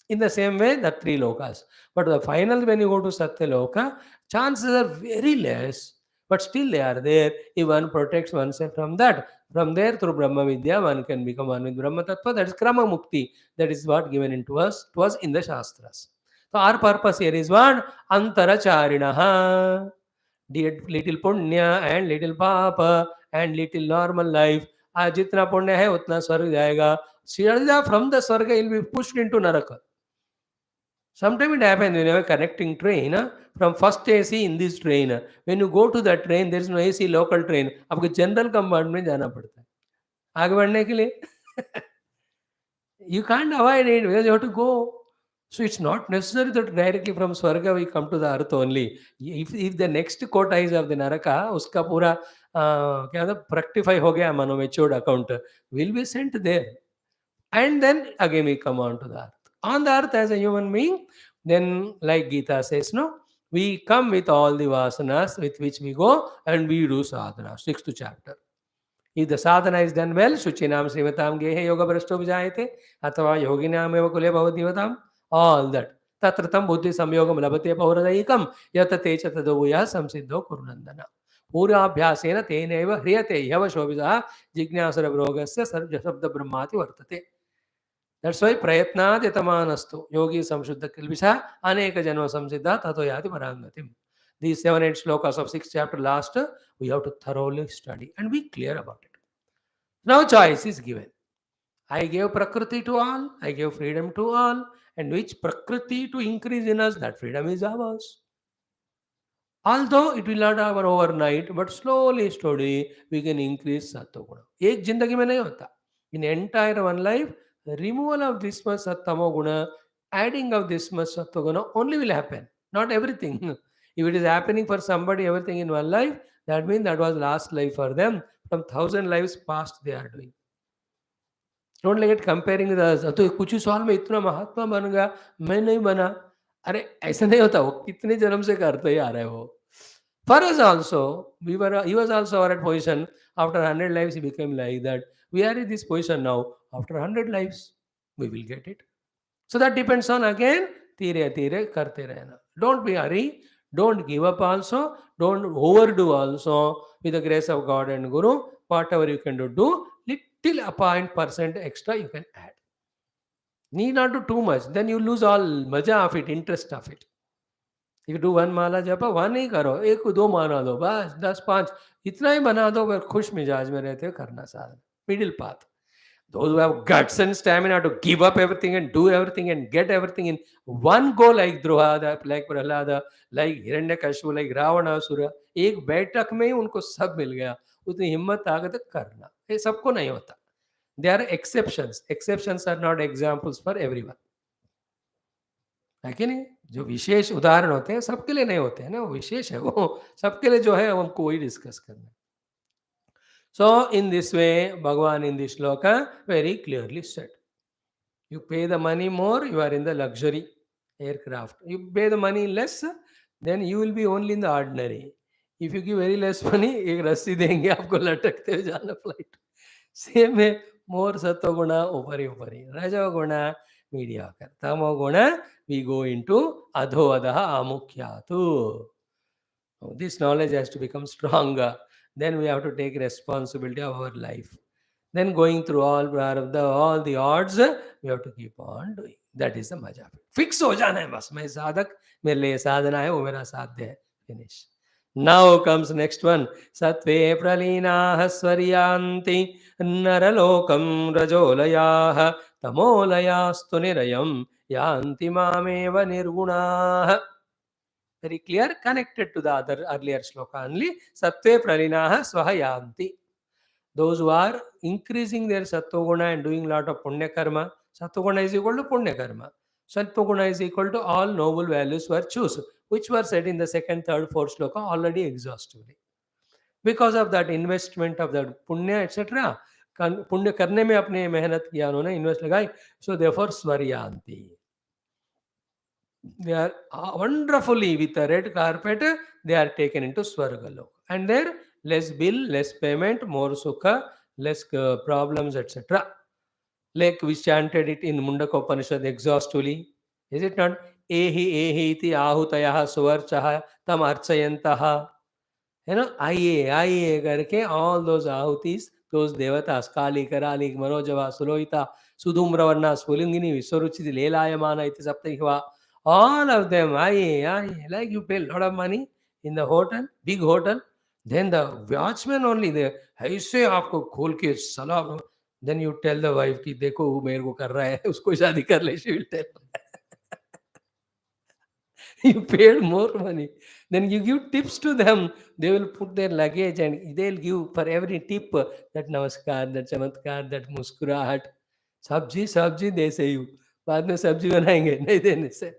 In the same way, the three lokas. But the final, when you go to Satya Loka, chances are very less, but still they are there if one protects oneself from that. From there, through Brahma Vidya, one can become one with Brahma Tattva. That is Krama Mukti. That is what given into us. It was in the Shastras. So our purpose here is what? Antaracharinaha. Little punya and little papa and little normal life. आज जितना पुण्य है उतना स्वर्ग जाएगा. सीधा from the स्वर्ग will be pushed into naraka. Sometimes it happens when you have a connecting train from first AC in this train. When you go to that train, there is no AC local train. आपको general compartment में जाना पड़ता है आगे बढ़ने के लिए. You can't avoid it because you have to go. So it's not necessary that directly from Swarga we come to the earth only. If the next quota is of the Naraka, उसका पूरा क्या होता fructify हो गया मानो matured account, will be sent there. And then again we come on to the earth. On the earth as a human being, then like Gita says, no, we come with all the vasanas with which we go and we do sadhana. 6th chapter. If the sadhana is done well, Shuchinam Srimatam Gehe Yoga Brashto Vijayate, Atava Yoginam Eva Kule Bhavadivatam, all that. Tatratam Buddhi Samyogam Labate Pauradaikam, Yatate Chatadoya Samsiddho Kurunandana. Purabhyasena Teneva Hriyate Yava Shobhiza Jignasara Brogasya Sarja Sabda Brahmati Vartate. That's why Prayatna Yatamanastu Yogi Samshuddha Kilvisha Aneka Janma Samsiddha Tato Yati Parangatim. These 7-8 slokas of 6th chapter last, we have to thoroughly study and be clear about it. Now choice is given. I gave Prakriti to all, I gave freedom to all, and which Prakriti to increase in us, that freedom is ours. Although it will not happen overnight, but slowly, slowly, we can increase Sattva-guna. एक जिंदगी में नहीं होता. In entire one life, the removal of this much Sattva-guna, adding of this much Sattva-guna only will happen. Not everything. If it is happening for somebody, everything in one life, that means that was last life for them. From 1,000 lives past they are doing. Don't like it comparing with us. तो कुछ ही साल में इतना महात्मा बन गया, मैं नहीं बना. अरे ऐसा नहीं होता. वो कितने जन्म से करते ही आ रहे हो. For us also, he was also our position. After 100 lives, he became like that. We are in this position now. After 100 lives, we will get it. So that depends on again, धीरे धीरे करते रहना. Don't be hurry. Don't give up also. Don't overdo also. With the grace of God and Guru, whatever you can do, little a point percent extra you can add. Need not do too much. Then you lose all maja of it, interest of it. If you do one माला जपा, one ही करो, एक को 2 माला दो, बस 10-5 इतना ही बना दो, पर खुश मिजाज में रहते हो करना साधन. Middle path. Those who have guts and stamina to give up everything and do everything and get everything in one go, like Druhada, like Prahlada, like Hiranyakashipu, like Ravanasura, एक बैठक में ही उनको सब मिल गया. उतनी हिम्मत ताकत करना, ये सबको नहीं होता. There are exceptions. Exceptions are not examples for everyone. है कि नहीं? जो विशेष उदाहरण होते हैं सबके लिए नहीं होते हैं ना, वो विशेष है. वो सबके लिए जो है हमको वही डिस्कस करना है. So in this way, Bhagavan in this shloka very clearly said, you pay the money more, you are in the luxury aircraft. You pay the money less, then you will be only in the ordinary. If you give very less money, एक रस्सी देंगे आपको लटकते हुए जाना flight. Same है, more सत्वगुणा ऊपर ही रजोगुणा mediocre, tamoguna we go into adho adaha amukyatu. This knowledge has to become stronger. Then we have to take responsibility of our life. Then going through all the odds, we have to keep on doing. That is the मजा. Fix हो जाना है बस. मैं साधक, मेरे लिए साधना है, वो मेरा साध्य है. Finish. Now comes next one. Satve pralinaah swaryanti naralokam rajolayah tamolayaastu nirayam yanti mameva nirgunaah. Very clear, connected to the other earlier sloka only. Sattve pralinaah swahayanti. Those who are increasing their sattva and doing lot of punya karma, sattva is equal to punya karma. Sattva is equal to all noble values, virtues, which were said in the second, third, fourth sloka already exhaustively. Because of that investment of that punya, etc., पुण्य करने में अपने मेहनत किया उन्होंने, invest लगाई, so therefore swaryanti. They are wonderfully with a red carpet, they are taken into Swargalok. And there, less bill, less payment, more sukha, less problems, etc. Like we chanted it in Mundaka Upanishad exhaustively. Is it not? Ehi iti ahutayaha suvarchaha tam archayantaha. आइए करके all those ahutis, those devatas, Kali, Karali, Manojava, Suloita, Sudhumravarna, Spulingini, Visuruchiti, Lelayamana, iti Saptahiva, all of them, aye, like you pay a lot of money in the hotel, big hotel, then the watchman only there, ऐसे आपको खोल के सलाह, then you tell the wife कि देखो वो मेरे को कर रहा है, उसको शादी कर ले, she will tell. You paid more money. Then you give tips to them. They will put their luggage and they'll give for every tip that namaskar, that chamatkar, that muskurahat. सब्जी दे से यू बाद में सब्जी बनाएंगे नहीं देने से.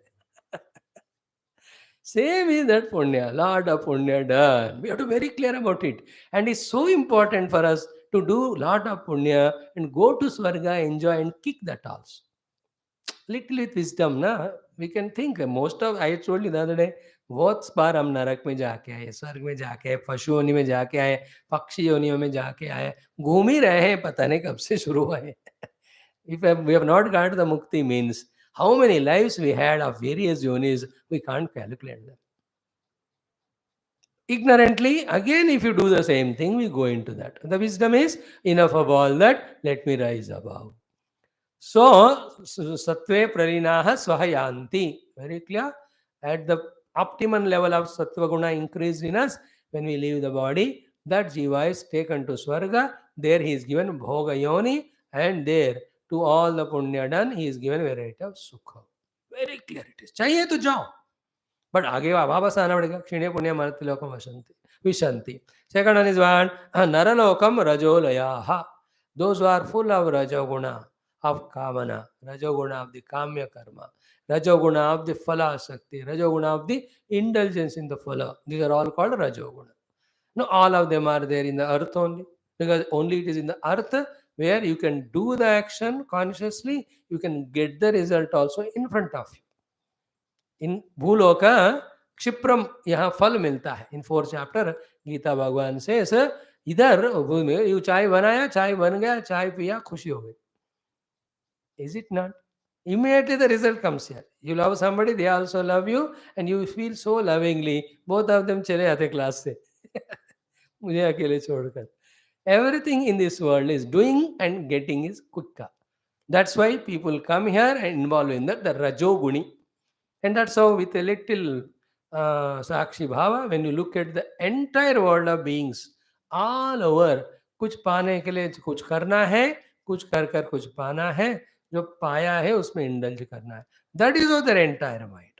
Same is that punya, lot of punya done. We have to be very clear about it. And it's so important for us to do lot of punya and go to Swarga, enjoy and kick that also. Little with wisdom, na, we can think. Most of, I told you the other day, बहुत बार हम नरक में जाके आए, स्वर्ग में जाके आए, पशु योनि में जाके आए, पक्षी योनियों में जाके आए, घूम ही रहे हैं, पता नहीं कब से शुरू हुए. If we have not got the mukti means how many lives we had of various yonis, we can't calculate them. Ignorantly, again, if you do the same thing, we go into that. The wisdom is enough of all that, let me rise above. So, sattve pralinaah swahayanti. Very clear? At the optimum level of sattva guna increased in us, when we leave the body, that jiva is taken to Swarga. There he is given bhoga yoni, and there to all the punya done, he is given variety of sukha. Very clear it is. चाहिए तो जाओ. But आगे वापस आना पड़ेगा. क्षीणे पुण्य मरति लोकम विशंति. Second one is one, naralokam rajolayaha. Those who are full of rajoguna, of kamana, rajoguna of the kamya karma, rajoguna of the phala sakti, rajoguna of the indulgence in the phala. These are all called rajoguna. No, all of them are there in the earth only, because only it is in the earth where you can do the action consciously, you can get the result also in front of you. इन भूलोक क्षिप्रम यहाँ फल मिलता है. इन 4th chapter Gita भगवान से इधर you चाय बनाया, चाय बन गया, चाय पिया, खुशी हो गई. Is it not? Immediately the result comes here. You love somebody, they also love you, and you feel so lovingly. Both of them चले आते क्लास से. मुझे अकेले छोड़कर. Everything in this world is doing and getting is quicker. That's why people come here and involve in the rajoguni. And that's how with a little Sakshi Bhava, when you look at the entire world of beings, all over, कुछ पाने के लिए कुछ करना है, कुछ कर कर कुछ पाना है, जो पाया है उसमें indulge करना है. That is what their entire mind.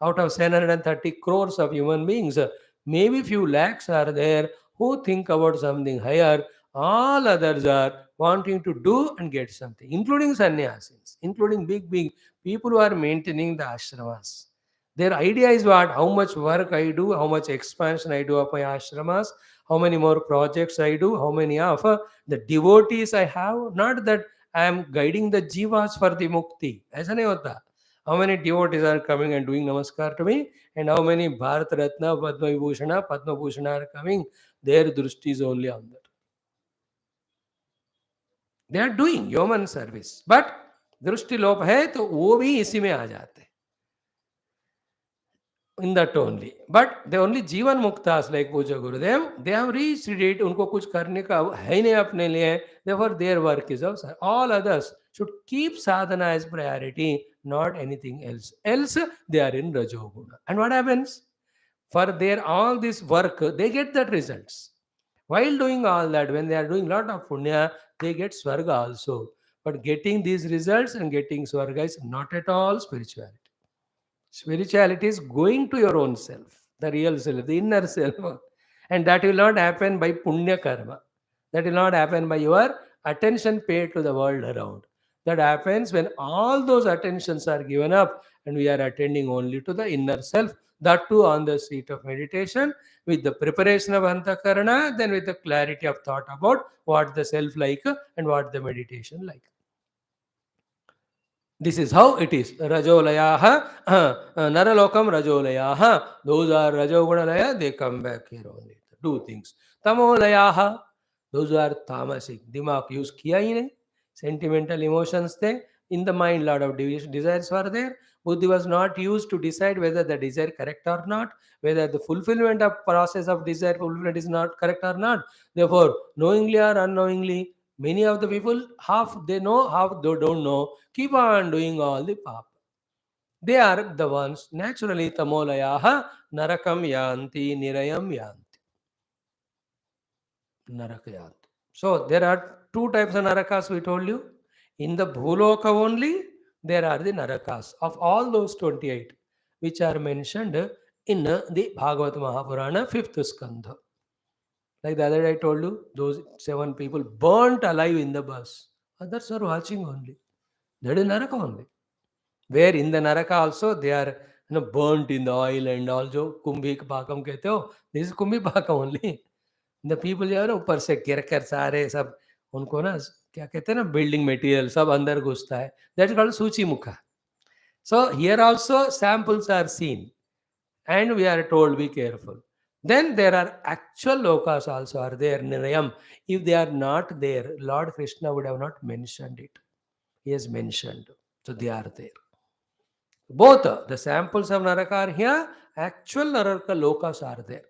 Out of 730 crores of human beings, maybe few lakhs are there who think about something higher. All others are wanting to do and get something, including sannyasis, including big people who are maintaining the ashramas. Their idea is what? How much work I do, how much expansion I do of my ashramas, how many more projects I do, how many of the devotees I have. Not that I am guiding the jivas for the mukti. ऐसा नहीं होता. How many devotees are coming and doing namaskar to me, and how many Bharat Ratna, Padma Vibhushana, Padma Bhushana are coming, their drushti is only on that. They are doing human service, but दृष्टि लोप है तो वो भी इसी में आ जाते हैं. in that only. But the only जीवन Muktas like Puja Gurudev, they have reached it. उनको कुछ करने का है ही नहीं अपने लिए. Therefore, their work is outside. All others should keep sadhana as priority, not anything else. Else, they are in Rajoguna. And what happens? For their all this work, they get that results. While doing all that, when they are doing lot of punya, they get swarga also. But getting these results and getting swarga is not at all spirituality. Spirituality is going to your own self, the real self, the inner self. And that will not happen by punya karma. That will not happen by your attention paid to the world around. That happens when all those attentions are given up and we are attending only to the inner self. That too on the seat of meditation with the preparation of antakarana, then with the clarity of thought about what the self like and what the meditation like. This is how it is. Rajolayaha, Naralokam Rajolayaha. Those are Rajogunalaya, they come back here only. Two things. Tamolayaha, those are tamasic. Dimag use kiya hi nahi. Sentimental emotions there. In the mind, lot of desires were there. Buddhi was not used to decide whether the desire correct or not, whether the fulfillment of process of desire fulfillment is not correct or not. Therefore, knowingly or unknowingly, many of the people, half they know, half they don't know, keep on doing all the papa. They are the ones naturally tamolayaha narakam yanti nirayam yanti. Narakayanti. So there are two types of narakas we told you. In the Bhuloka only, there are the narakas of all those 28, which are mentioned in the Bhagavad Mahapurana 5th skandha. Like the other day I told you, those 7 people burnt alive in the bus. Others are watching only. That is Naraka only. Where in the Naraka also they are burnt in the oil and also Kumbhi Pakam kehte ho. This is Kumbhi Pakam only. The people जो है ना ऊपर से गिर कर सारे सब उनको ना क्या कहते हैं ना बिल्डिंग मटेरियल सब अंदर घुसता है. That is called सूची मुखा. So here also samples are seen and we are told be careful. Then there are actual lokas also are there, Nirayam. If they are not there, Lord Krishna would have not mentioned it. He has mentioned. So they are there. Both the samples of Naraka are here, actual Naraka lokas are there.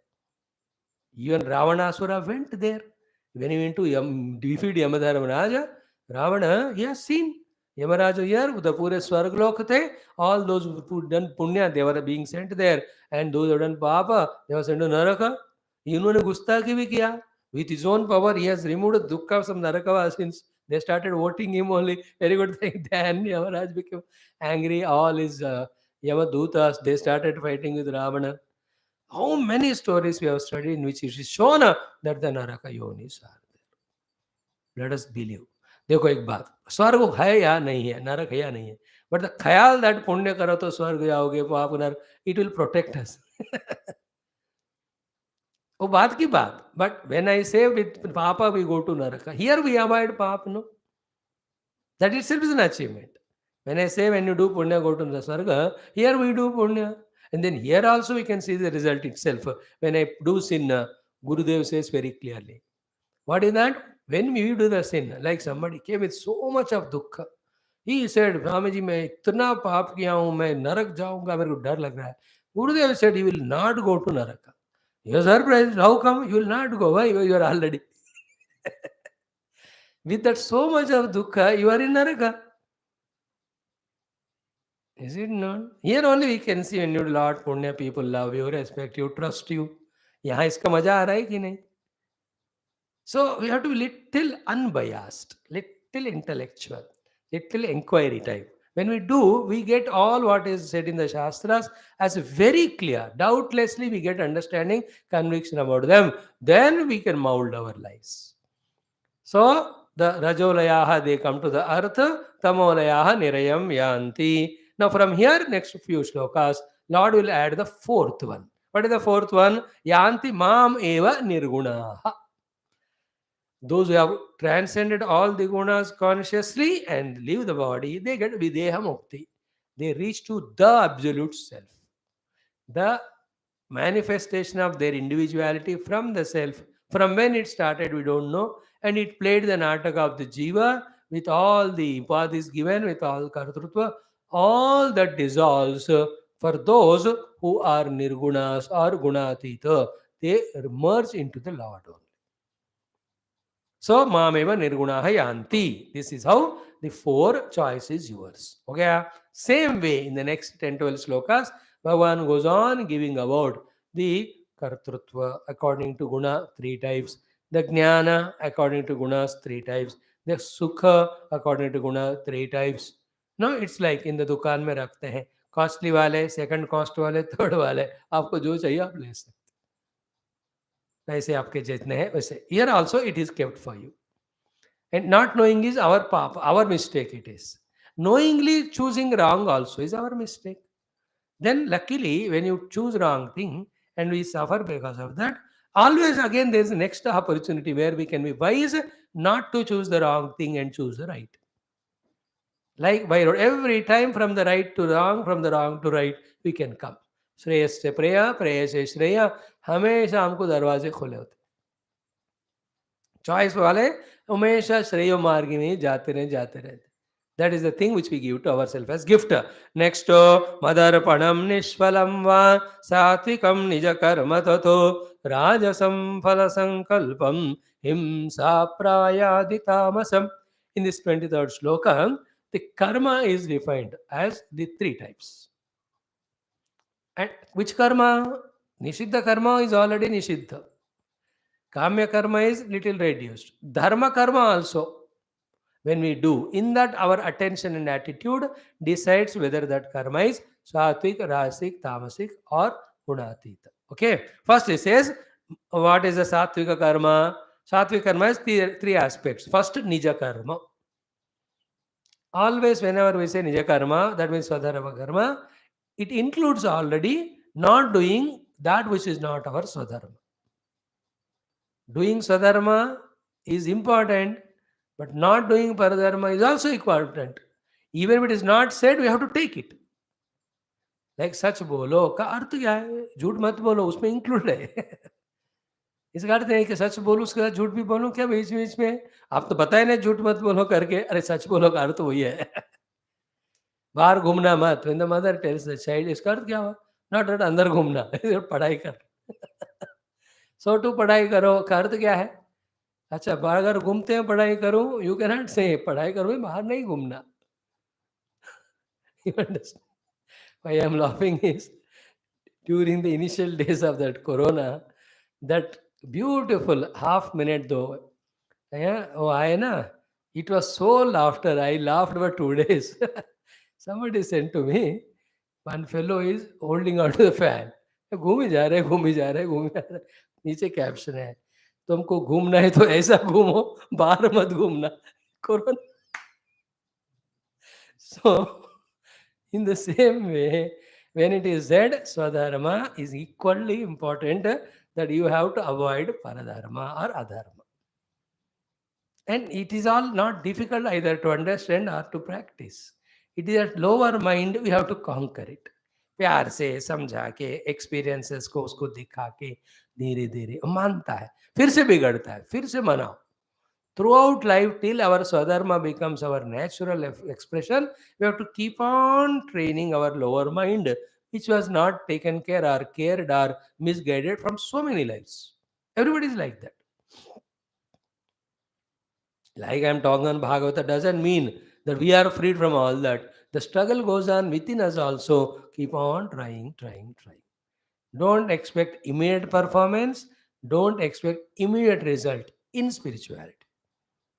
Even Ravanasura went there. When he went to defeat Yamadharmaraja, Ravana, he has seen Yamaraja here, the Pure Swarglokate, all those who done Punya, they were being sent there. And those who done Papa, they were sent to Naraka. इन्होंने गुस्ताखी भी किया. With his own power, he has removed dukkha from Naraka since they started voting him only. Very good thing. Then Yamaraj became angry. All his Yamadutas, they started fighting with Ravana. How many stories we have studied in which it is shown that the Naraka yonis are there. Let us believe. देखो एक बात, स्वर्ग है या नहीं है, नरक है या नहीं है, बट द ख्याल दैट पुण्य करो तो स्वर्ग जाओगे, पाप नरक, इट विल प्रोटेक्ट अस. वो बात की बात. But when I say with papa we go to narak, here we avoid paap. No, that itself is an achievement. When I say when you do punya, go to the Swarga, here we do punya. And then here also we can see the result itself. When I do sin, Gurudev says very clearly. What is that? When we do the sin, like somebody came with so much of dukkha, he said, Swamiji, मैं इतना पाप किया हूँ, मैं नरक जाऊंगा, मेरे को डर लग रहा है. Gurudev said, he will not go to Naraka. You are surprised. How come? You will not go. Why? You are already. With that so much of dukkha, you are in Naraka. Is it not? Here only we can see when you do lot punya, people love you, respect you, trust you. यहाँ इसका मजा आ रहा है कि नहीं? So we have to be little unbiased, little intellectual, little inquiry type. When we do, we get all what is said in the Shastras as very clear. Doubtlessly, we get understanding, conviction about them. Then we can mold our lives. So the Rajolayaha, they come to the earth. Tamolayaha nirayam yanti. Now from here, next few shlokas, Lord will add the fourth one. What is the fourth one? Yanti mam eva nirgunaha. Those who have transcended all the gunas consciously and leave the body, they get videha mukti. They reach to the absolute self. The manifestation of their individuality from the self. From when it started, we don't know. And it played the nataka of the jiva with all the upadhis given, with all kartrutva. All that dissolves For those who are nirgunas or gunatita, they merge into the Lord only. So, mameva nirgunaha yanti. This is how the four choice is yours. Okay. Same way, in the next 10 12 slokas, Bhagavan goes on giving about the kartrutva according to guna, three types. The jnana according to gunas, three types. The sukha according to guna, three types. No, it's like in the दुकान में रखते हैं costly वाले, second cost वाले, third वाले, आपको जो चाहिए आप ले सकते, वैसे आपके जितने हैं वैसे. Here also it is kept for you. And not knowing is our papa, our mistake it is. Knowingly choosing wrong also is our mistake. Then luckily, when you choose wrong thing and we suffer because of that, always again there is a next opportunity where we can be wise not to choose the wrong thing and choose the right. Like by road, every time from the right to wrong, from the wrong to right, we can come. Shreyas से प्रेया, प्रेय से श्रेया, हमेशा हमको दरवाजे खुले होते. Choice वाले हमेशा श्रेय मार्ग में जाते रहते. That is the thing which we give to ourselves as gift. Next, madarpanam nishpalam va satvikam nija karma tato rajasam phala sankalpam himsa prayaditamasam. In this 23rd sloka, the karma is defined as the three types. And which karma? Nishiddha karma is already nishiddha. Kamya karma is little reduced. Dharma karma also, when we do, in that our attention and attitude decides whether that karma is sattvic, rasic, tamasic or gunatita. Okay. First it says, what is the sattvika karma? Sattvika karma is three aspects. First, nija karma. Always whenever we say nija karma, that means swadharma karma, it includes already not doing that which is not our swadharma. Doing swadharma is important, but not doing paradharma is also important. Even if it is not said, we have to take it. Like सच बोलो का अर्थ क्या है? झूठ मत बोलो, उसमें include है. इसका अर्थ नहीं कि सच बोलो उसके साथ झूठ भी बोलो क्या बीच बीच में? आप तो बताए ना झूठ मत बोलो करके, अरे सच बोलो का अर्थ वही है. बाहर घूमना मत. When the mother tells the child, इसका अर्थ क्या हुआ? Not that अंदर घूमना, पढ़ाई कर. So to पढ़ाई करो का अर्थ क्या है? अच्छा, अगर घूमते हैं पढ़ाई करूं, यू कैन नॉट से पढ़ाई करूं, बाहर नहीं घूमना. You understand? Why I am laughing is during the initial days of that corona, that beautiful half minute though, yeah, oh I na, it was so laughter. I laughed for 2 days. Somebody sent to me, one fellow is holding on to the fan. घूम ही जा रहे, घूम ही जा रहे, घूम ही जा रहे. नीचे कैप्शन है, तुमको घूमना है तो ऐसा घूमो, बाहर मत घूमना. Corona. So, in the same way, when it is said swadharma is equally important, that you have to avoid paradharma or adharma. And it is all not difficult either to understand or to practice. It is at lower mind, we have to conquer it. प्यार से समझा के experiences को उसको दिखा के धीरे धीरे मानता है, फिर से बिगड़ता है, फिर से मनाओ. Throughout life, till our swadharma becomes our natural expression, we have to keep on training our lower mind, which was not taken care or cared or misguided from so many lives. Everybody is like that. Like I am talking on Bhagavata doesn't mean that we are freed from all that. The struggle goes on within us also. Keep on trying. Don't expect immediate performance. Don't expect immediate result in spirituality.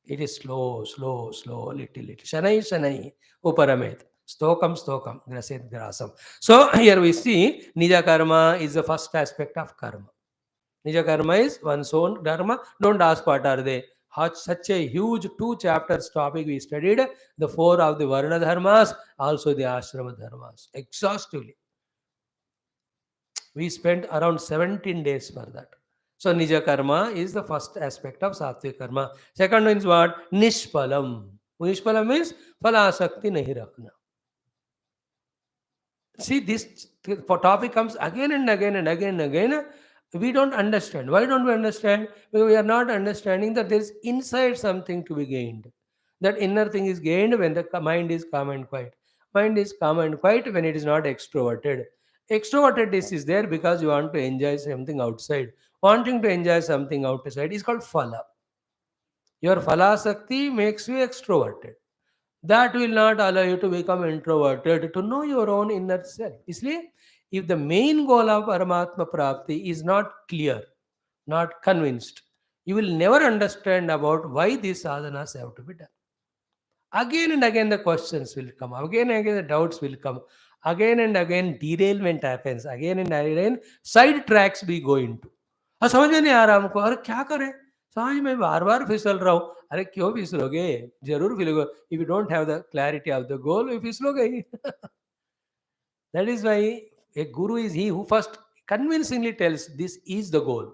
It is slow, little. Shanai, uparamet. Stokam, graset. So here we see Nija karma is the first aspect of karma. Nija karma is one's own dharma. Don't ask what are they. Such a huge 2 chapters topic we studied. The 4 of the Varna dharmas, also the Ashrama dharmas. Exhaustively. We spent around 17 days for that. So Nija karma is the first aspect of Sattvic karma. Second one is what? Nishpalam. Nishpalam means phalasakti nahi rakhna. See, this topic comes again and again. We don't understand. Why don't we understand? Because we are not understanding that there is inside something to be gained. That inner thing is gained when the mind is calm and quiet. Mind is calm and quiet when it is not extroverted. Extrovertedness is there because you want to enjoy something outside. Wanting to enjoy something outside is called phala. Your phala sakti makes you extroverted. That will not allow you to become introverted, to know your own inner self. इसलिए if the main goal of Paramatma Prapti is not clear, not convinced, you will never understand about why these sadhanas have to be done. Again and again the questions will come, again and again the doubts will come, again and again derailment happens, again and again side tracks we go into. समझ में नहीं आ रहा हमको, अरे क्या करें, समझ में बार बार फिसल रहा हूँ. अरे क्यों फिसलोगे, जरूर फिसलोगे. If you don't have the clarity of the goal, you फिसलोगे ही. That is why a guru is he who first convincingly tells this is the goal.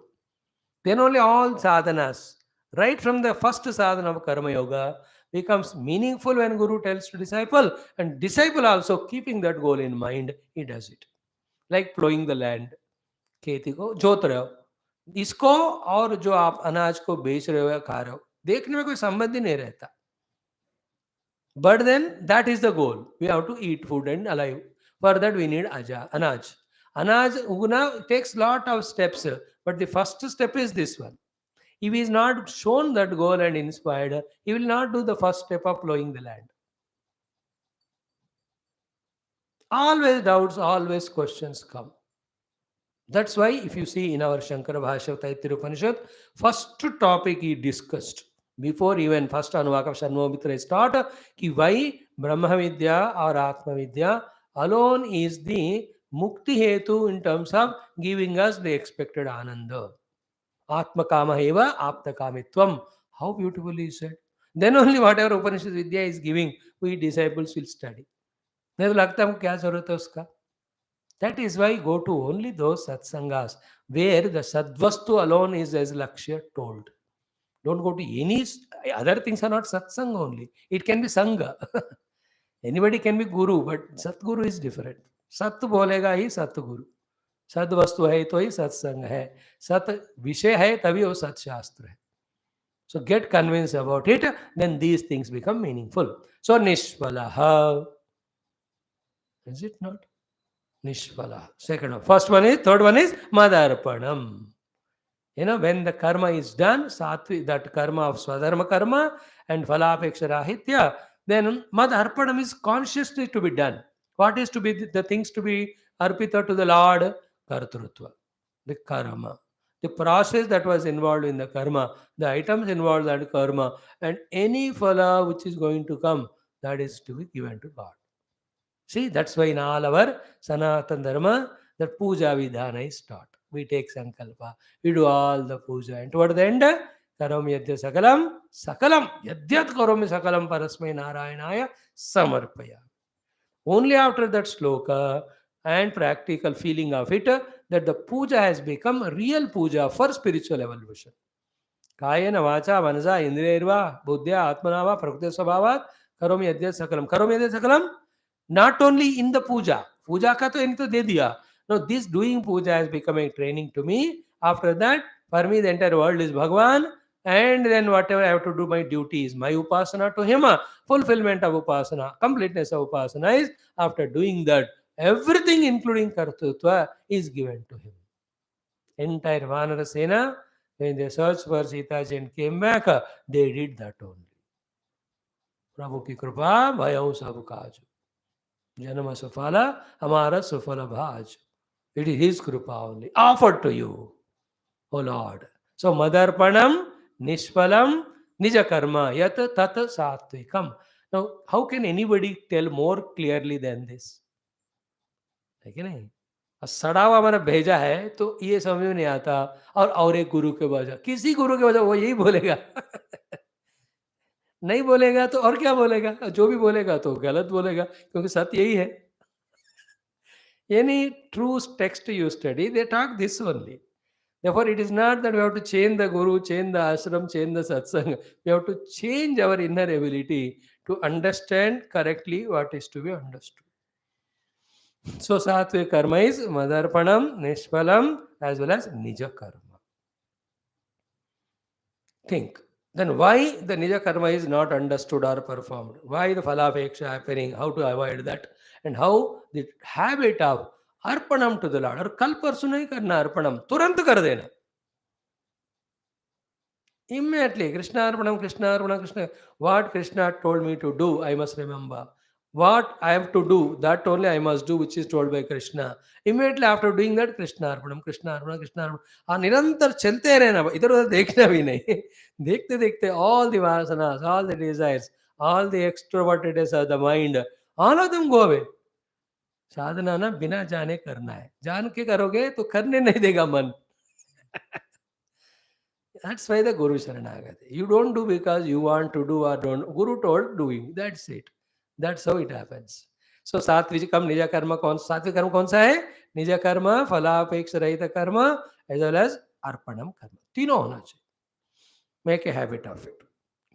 Then only all sadhanas, right from the first sadhana of karma yoga, becomes meaningful when guru tells to disciple, and disciple also keeping that goal in mind, he does it. Like plowing the land, खेती को जोत रहे हो, इसको और जो आप अनाज को बेच रहे हो या खा रहे हो, देखने में कोई संबंध ही नहीं रहता. But then that is the goal. We have to eat food and alive. For that we need anaj. Anaj, Guna takes lot of steps, but the first step is this one. If he is not shown that goal and inspired, he will not do the first step of plowing the land. Always doubts, always questions come. That's why if you see in our Shankara Bhashya Taittiriya Upanishad, first topic he discussed before even first Anuvaka of Shanmomitra is taught, ki why Brahma Vidya or Atma Vidya alone is the mukti hetu in terms of giving us the expected ananda. Atma kama eva apta kamitvam. How beautifully said. Then only whatever Upanishad Vidya is giving, we disciples will study. नहीं तो लगता है हमको क्या जरूरत है उसका. That is why go to only those satsangas where the sadvastu alone is as Lakshya told. Don't go to any other things are not satsanga only. It can be sangha. Anybody can be guru, but Satguru is different. Sat बोलेगा ही सतगुरु. सद वस्तु है तो ही सत्संग है. सत विषय है तभी वो सत्शास्त्र है. So get convinced about it, then these things become meaningful. So nishpalaha. Is it not? Nishpala. Second one. First one is, third one is Madarpanam. When the karma is done, that karma of Swadharma karma and Phalapeksha Rahitya, then Madarpanam is consciously to be done. What is to be the things to be arpita to the Lord? Kartrutva, the karma. The process that was involved in the karma, the items involved in the karma, and any phala which is going to come, that is to be given to God. See, that's why in all our Sanatana Dharma, that puja vidhana is taught. We take sankalpa, we do all the puja, and toward the end, karomi yadya sakalam, yadyat karomi sakalam parasmai narayanaya samarpaya. Only after that sloka and practical feeling of it, that the puja has become a real puja for spiritual evolution. Kayena vacha manasa indriyarva buddhya atmanava prakriti svabhavat karomi yadyat sakalam. Not only in the puja ka to any to de diya. No, this doing puja has become a training to me. After that, for me the entire world is Bhagwan, and then whatever I have to do, my duty is my upasana to him. Fulfillment of upasana, completeness of upasana is after doing that, everything including kartutva is given to him. Entire Vanara Sena, when they searched for Sita and came back, they did that only. Prabhu ki kripa bhayau sab kaj. Janama Sufala, Amara Sufala Bhaj. It is His Krupa only, offered to you, O Lord. So, Madarpanam, Nishpalam, Nija Karma, Yat Tat Satvikam. Now, how can anybody tell more clearly than this? है कि नहीं? सड़ा हुआ मैंने भेजा है तो ये समझ में नहीं आता, और एक गुरु के वजह, किसी गुरु के वजह वो यही बोलेगा. नहीं बोलेगा तो और क्या बोलेगा, जो भी बोलेगा तो गलत बोलेगा, क्योंकि सत्य यही है. Any true text you study, they talk this only. Therefore, it is not that we have to change the guru, change the ashram, change the satsang. We have to change our inner ability to understand correctly what is to be understood. So, Sattvic karma is Madarpanam, Nishpalam, as well as Nija karma. Think. Then why the Nija karma is not understood or performed? Why the phalapeksha happening? How to avoid that? And how the habit of arpanam to the Lord. और कल परसों नहीं करना अर्पणम, तुरंत कर देना. Immediately, Krishna Arpanam, Krishna Arpanam, Krishna. What Krishna told me to do, I must remember. What I have to do, that only I must do, which is told by Krishna. Immediately after doing that, Krishna Arpanam, Krishna Arpanam, Krishna Arpanam. हाँ निरंतर चलते रहना, इधर उधर देखना भी नहीं. देखते देखते all the vasanas, all the desires, all the extrovertedness of the mind, all of them go away. साधना ना बिना जाने करना है. जान के करोगे तो करने नहीं देगा मन. That's why the Guru Sharanagati. You don't do because you want to do or don't. Guru told doing. That's it. That's how it happens. So सात्विक कर्म निज कर्म कौन सात्विक कर्म कौन सा है? निज कर्म फलापेक्ष रहित कर्म as well as अर्पणम कर्म. तीनों होना चाहिए. Make a habit of it.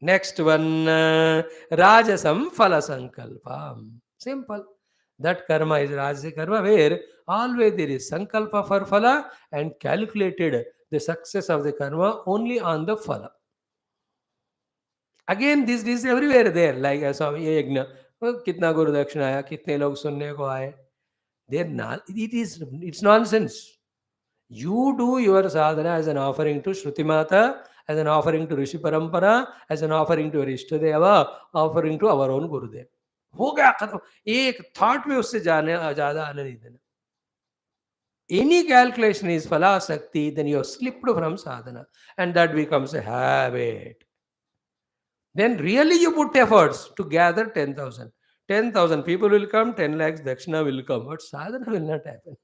Next one, rajasam phala sankalpam. Simple. That karma is rajasic karma where always there is sankalpa for phala and calculated the success of the karma only on the phala. Again, this is everywhere there. Like Swami Yajna, kitna Guru Dakshina aaya, kitne log sunne ko aaye. It's nonsense. You do your sadhana as an offering to Shruti Mata, as an offering to Rishi Parampara, as an offering to your Ishtadeva, offering to our own Gurudev. हो गया खत्म. एक thought में उससे जाने ज्यादा आने नहीं देना. Any calculation is phalasakti, then you have slipped from sadhana, and that becomes a habit. Then really you put efforts to gather 10,000. 10,000 people will come, 10 lakhs dakshina will come, but sadhana will not happen.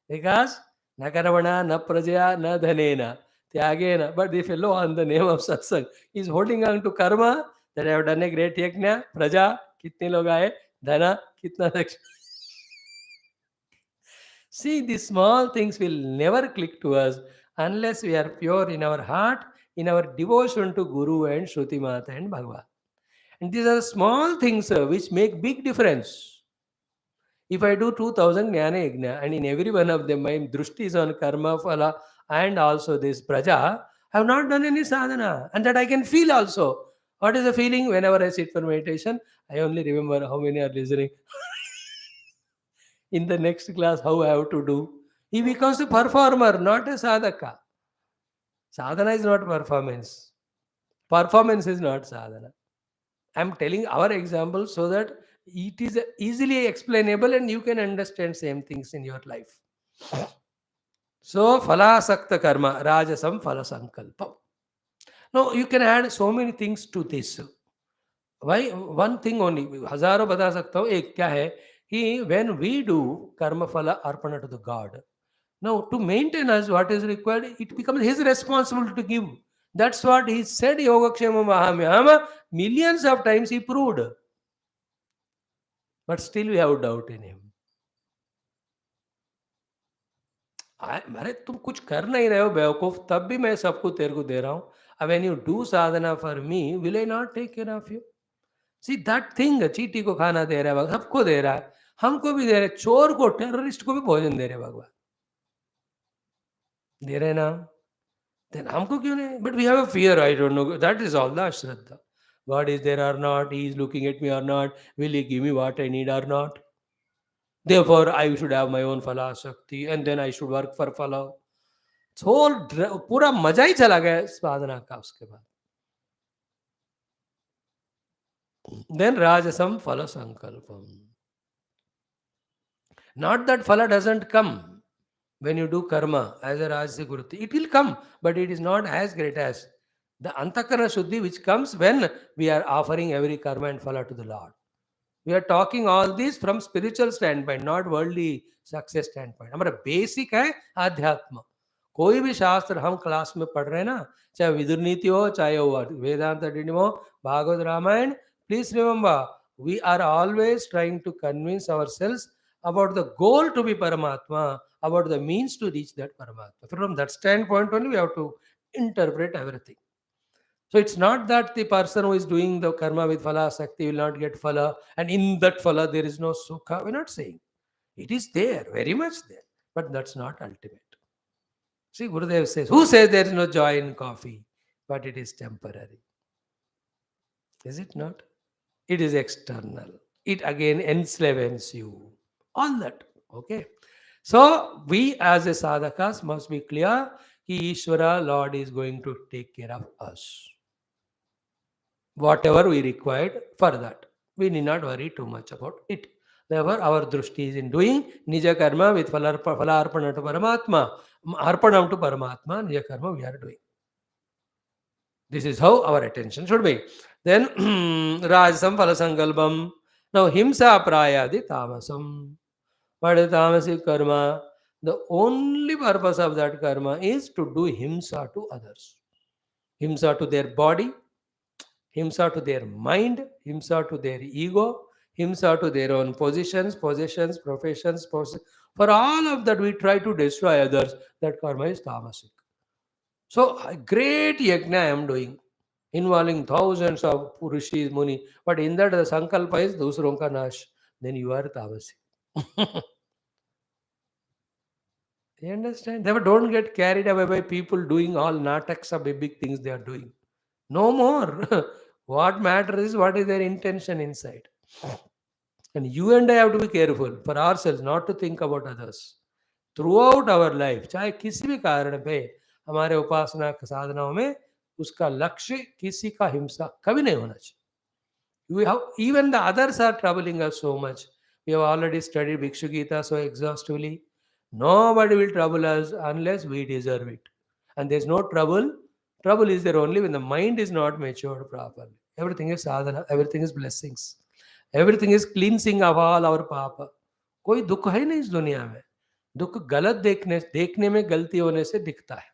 Because na karavana, na prajaya, na dhanena, tyagena. But the fellow on the name of satsang is holding on to karma that I have done a great yajna, praja, kitne log aaye, dhana, kitna dakshina. See, these small things will never click to us unless we are pure in our heart, in our devotion to Guru and Shruti Mata and Bhagavan. And these are small things which make big difference. If I do 2000 Jnana Yajna and in every one of them my drushti is on karma, phala and also this praja, I have not done any sadhana. And that I can feel also. What is the feeling whenever I sit for meditation? I only remember how many are listening. In the next class, how I have to do. He becomes a performer, not a sadhaka. Sadhana is not performance. Performance is not sadhana. I am telling our example so that it is easily explainable and you can understand same things in your life. So, phalasakta karma, rajasam phalasankalpam. Now, you can add so many things to this. Why? One thing only. हजारों बता सकता हूँ. एक क्या है कि when we do karma phala arpana to the God, now to maintain us what is required, it becomes his responsibility to give. That's what he said, Yogakshema Mahamyama. Millions of times he proved. But still we have doubt in him. अरे तुम कुछ कर नहीं रहे हो बेवकूफ, तब भी मैं सबको तेरे को दे रहा हूँ. When you do sadhana for me, will I not take care of you? See that thing, चीटी को खाना दे रहा है, सबको दे रहा है, हमको भी दे रहे, चोर को, टेररिस्ट को भी भोजन दे रहे भगवान. दे रहे ना, then हमको क्यों नहीं? But we have a fear, I don't know. That is all the Ashraddha. God is there or not, he is looking at me or not, will he give me what I need or not? Therefore, I should have my own phala shakti and then I should work for phala. whole पूरा मजा ही चला गया साधना का उसके बाद. Then rajasam phala sankalpam. Not that phala doesn't come when you do karma as a rajasic vritti. It will come, but it is not as great as the antakarana shuddhi which comes when we are offering every karma and phala to the Lord. We are talking all this from spiritual standpoint, not worldly success standpoint. हमारा basic है आध्यात्म. कोई भी शास्त्र हम class में पढ़ रहे हैं ना, चाहे विदुर नीति हो, चाहे वो वेदांत हो, Bhagavata Ramayana, please remember we are always trying to convince ourselves about the goal to be Paramatma, about the means to reach that Paramatma. From that standpoint only we have to interpret everything. So it's not that the person who is doing the karma with phala sakti will not get phala, and in that phala there is no sukha. We're not saying. It is there, very much there, but that's not ultimate. See, Gurudev says, who says there is no joy in coffee? but it is temporary. Is it not? It is external. It again enslaves you. All that. Okay. So we as a sadhakas must be clear ki Ishvara, Lord is going to take care of us. Whatever we required for that. We need not worry too much about it. Therefore, our drushti is in doing Nija karma with Phalarpana to Paramatma. Arpanam to Paramatma, Nija karma we are doing. This is how our attention should be. Then, Rajasam Phalasankalpam. Now, Himsa Prayadi Tamasam. What is tamasic karma? The only purpose of that karma is to do himsa to others. Himsa to their body, himsa to their mind, himsa to their ego, himsa to their own positions, possessions, professions. For all of that, we try to destroy others. That karma is tamasic. So, a great yajna I am doing, involving thousands of rishis, muni. But in that, the sankalpa is dusron ka nash. Then you are tamasic. You understand? Therefore, don't get carried away by people doing all nataks of big things they are doing. No more. What matters is what is their intention inside. And you and I have to be careful for ourselves, not to think about others. Throughout our life, चाहे किसी भी कारण पे हमारे उपासना साधनाओं में उसका लक्ष्य किसी का हिंसा कभी नहीं होना चाहिए. We have, even the others are troubling us so much. We have already studied Bhikshu Gita so exhaustively. Nobody will trouble us unless we deserve it. And there's no trouble. Trouble is there only when the mind is not matured properly. Everything is sadhana, everything is blessings. Everything is cleansing of all our papa. कोई दुख है नहीं इस दुनिया में. दुख गलत देखने में गलती होने से दिखता है.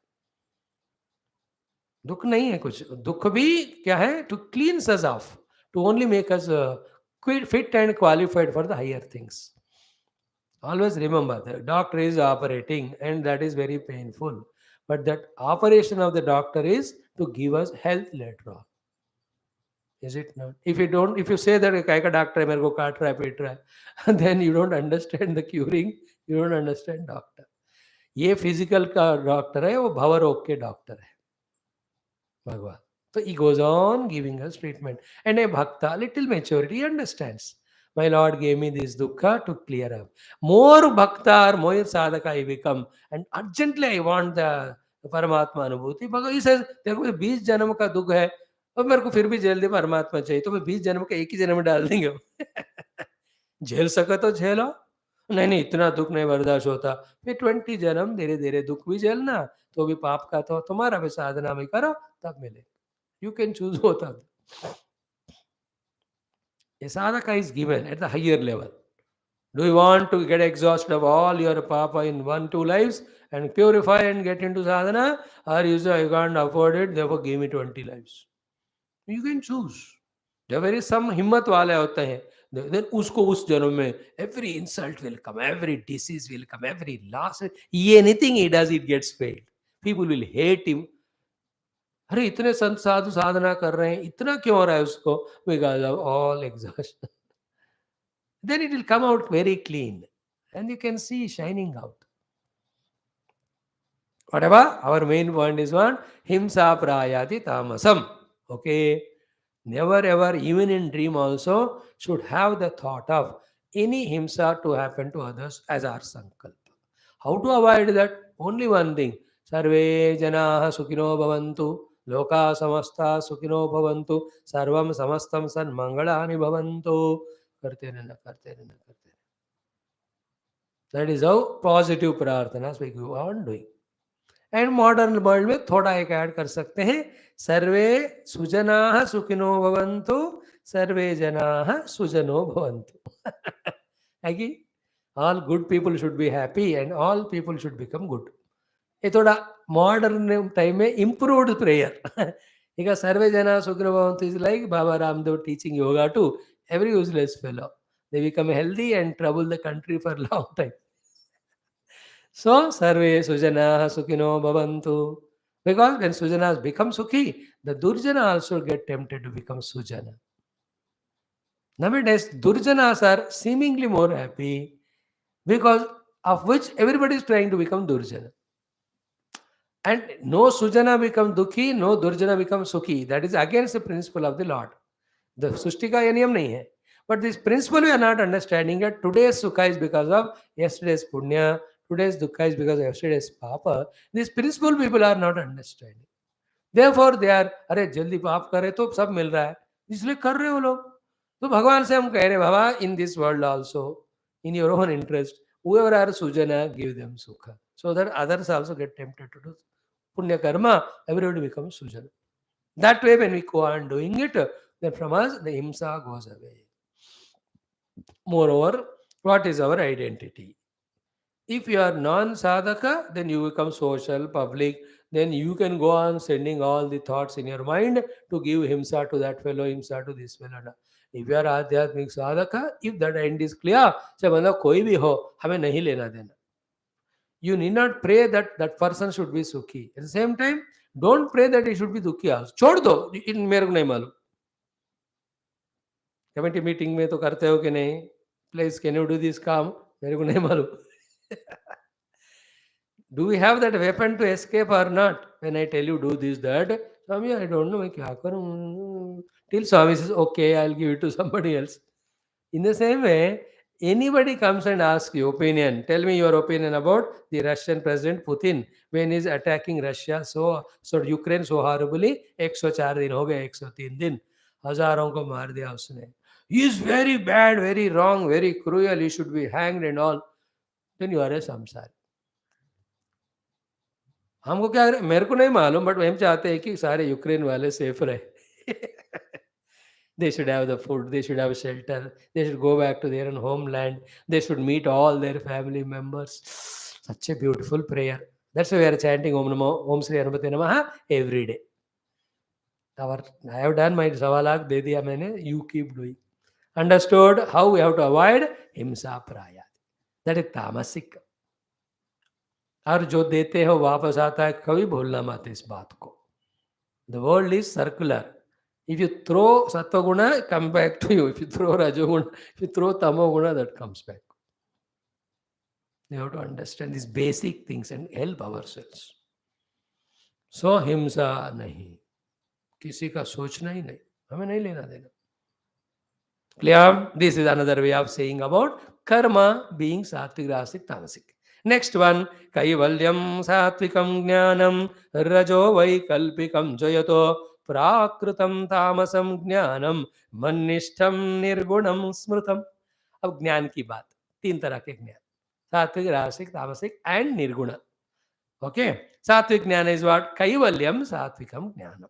दुख नहीं है कुछ. दुख भी क्या है? To cleanse us off, to only make us fit and qualified for the higher things. Always remember, the doctor is operating and that is very painful. But that operation of the doctor is to give us health later on. Is it not? If you say that "Kai ka doctor hai, mere ko kaat raha hai, pit raha hai," then you don't understand the curing, you don't understand doctor. ये physical का doctor है, वो भवरोग के doctor है भगवान. So he goes on giving us treatment. And a bhakta, little maturity, he understands. My Lord gave me this dukkha to clear up. More bhakta or more sadhaka I become. And urgently I want the Paramatma Anubhuti. Bhagavan, he says, देखो 20 जन्म का दुख है और मेरे को फिर भी जल्दी परमात्मा चाहिए, तो मैं 20 जन्म का एक ही जन्म में डाल देंगे. झेल सका तो झेलो. नहीं नहीं, इतना दुख नहीं बर्दाश्त होता. फिर 20 जन्म धीरे धीरे दुख भी झेलना, तो भी पाप का तो तुम्हारा भी साधना भी करो, तब मिले. You can choose both of them. A sadhaka is given at the higher level. Do you want to get exhausted of all your papa in 1-2 lives and purify and get into sadhana? Or you say, I can't afford it, therefore give me 20 lives. You can choose. There is some himmat wale होते हैं. Then उसको उस जन्म में every insult will come, every disease will come, every loss. Anything he does, it gets failed. People will hate him. अरे इतने संत साधु साधना कर रहे हैं, इतना क्यों हो रहा है उसको? Because of all exhaustion. Then it will come out very clean and you can see shining out. Whatever, our main point is one, himsa prayati tamasam. Okay. Never ever, even in dream also, should have the thought of any himsa to happen to others as our sankalpa. How to avoid that? Only one thing. Sarve janaha sukhino bhavantu. Loka samasta sukhino bhavantu. Sarvam samastam san mangalani bhavantu. Karte रहना, करते रहना, करते रहना. That is how positive prarthanas we go on doing. And modern world में थोड़ा एक add कर सकते हैं, सर्वे सुजनाः सुखिनो भवन्तु, सर्वे जनाः सुजनो भवन्तु. है कि all good people should be happy and all people should become good. ये थोड़ा मॉडर्न टाइम में इम्प्रूव्ड प्रेयर. ಈಗ ಸರ್ವೇ ಜನ ಸುಖಿನೋ ಭವಂತು is like Baba Ramdev teaching yoga to every useless fellow. They become healthy and trouble the country for a long time. So, sarve sujanaha sukhino bhavantu. Because when sujanas become sukhi, the durjana also get tempted to become sujana. Nowadays, durjanas are seemingly more happy because of which everybody is trying to become durjana. And no Sujana become Dukhi, no Durjana become Sukhi. That is against the principle of the Lord. The Sushti ka ye niyam nahi hai. But this principle we are not understanding that today's Sukha is because of yesterday's Punya, today's Dukha is because of yesterday's Papa. This principle people are not understanding. Therefore they are, अरे जल्दी पाप करे तो सब मिल रहा है, इसलिए कर रहे हो लोग. तो भगवान से हम कह रहे हैं बाबा, in this world also, in your own interest, whoever are Sujana, give them Sukha, so that others also get tempted to do Punya karma, everybody becomes Sujana. That way, when we go on doing it, then from us the Himsa goes away. Moreover, what is our identity? If you are non-sadhaka, then you become social, public, then you can go on sending all the thoughts in your mind to give Himsa to that fellow, Himsa to this fellow. If you are Adhyatmik sadhaka, if that end is clear, say, मतलब कोई भी हो, हमें नहीं लेना देना. You need not pray that that person should be sukhi. At the same time, don't pray that he should be dukhi also. छोड़ दो, इन मेरे को नहीं मालूम. कमेटी मीटिंग में तो करते हो कि नहीं, please can you do this काम, मेरे को नहीं मालूम. Do we have that weapon to escape or not? When I tell you do this, that, Swami, I don't know, मैं क्या करूं? Till Swami says, okay, I'll give it to somebody else. In the same way, anybody comes and asks you opinion. Tell me your opinion about the Russian President Putin when he's attacking Russia so Ukraine so horribly. 104 दिन हो गए, 103 दिन, हजारों को मार दिया उसने. He is very bad, very wrong, very cruel. He should be hanged and all. Then you are a samsari. हमको क्या, मेरे को नहीं मालूम, बट हम चाहते हैं कि सारे यूक्रेन वाले सेफ रहे. They should have the food, they should have shelter, they should go back to their own homeland, they should meet all their family members. Such a beautiful prayer. That's why we are chanting Om Namo, Om Sri Anubhate Namaha every day. I have done my savalak, de diya maine, you keep doing. Understood how we have to avoid Himsa Praya. That is tamasic. और जो देते हो वापस आता है, कभी भूलना मत इस बात को. The world is circular. If you throw Sattva-guna, come back to you. If you throw Rajoguna, if you throw Tamo-guna, that comes back. We have to understand these basic things and help ourselves. So, हिंसा नहीं, किसी का सोचना ही नहीं, हमें नहीं लेना देना. Clear? This is another way of saying about karma being sattvic, rasic, tamasic. Next one, kaivalyam sattvikam jnanam rajo vaikalpikam jayato prakrutam tamasam jnanam manishtam nirgunam smrutam. अब ज्ञान की बात, तीन तरह के ज्ञान, सात्विक, रासिक, तामसिक एंड निर्गुण. ओके, सात्विक ज्ञान इज व्हाट? कैवल्यम सात्विकम ज्ञानम.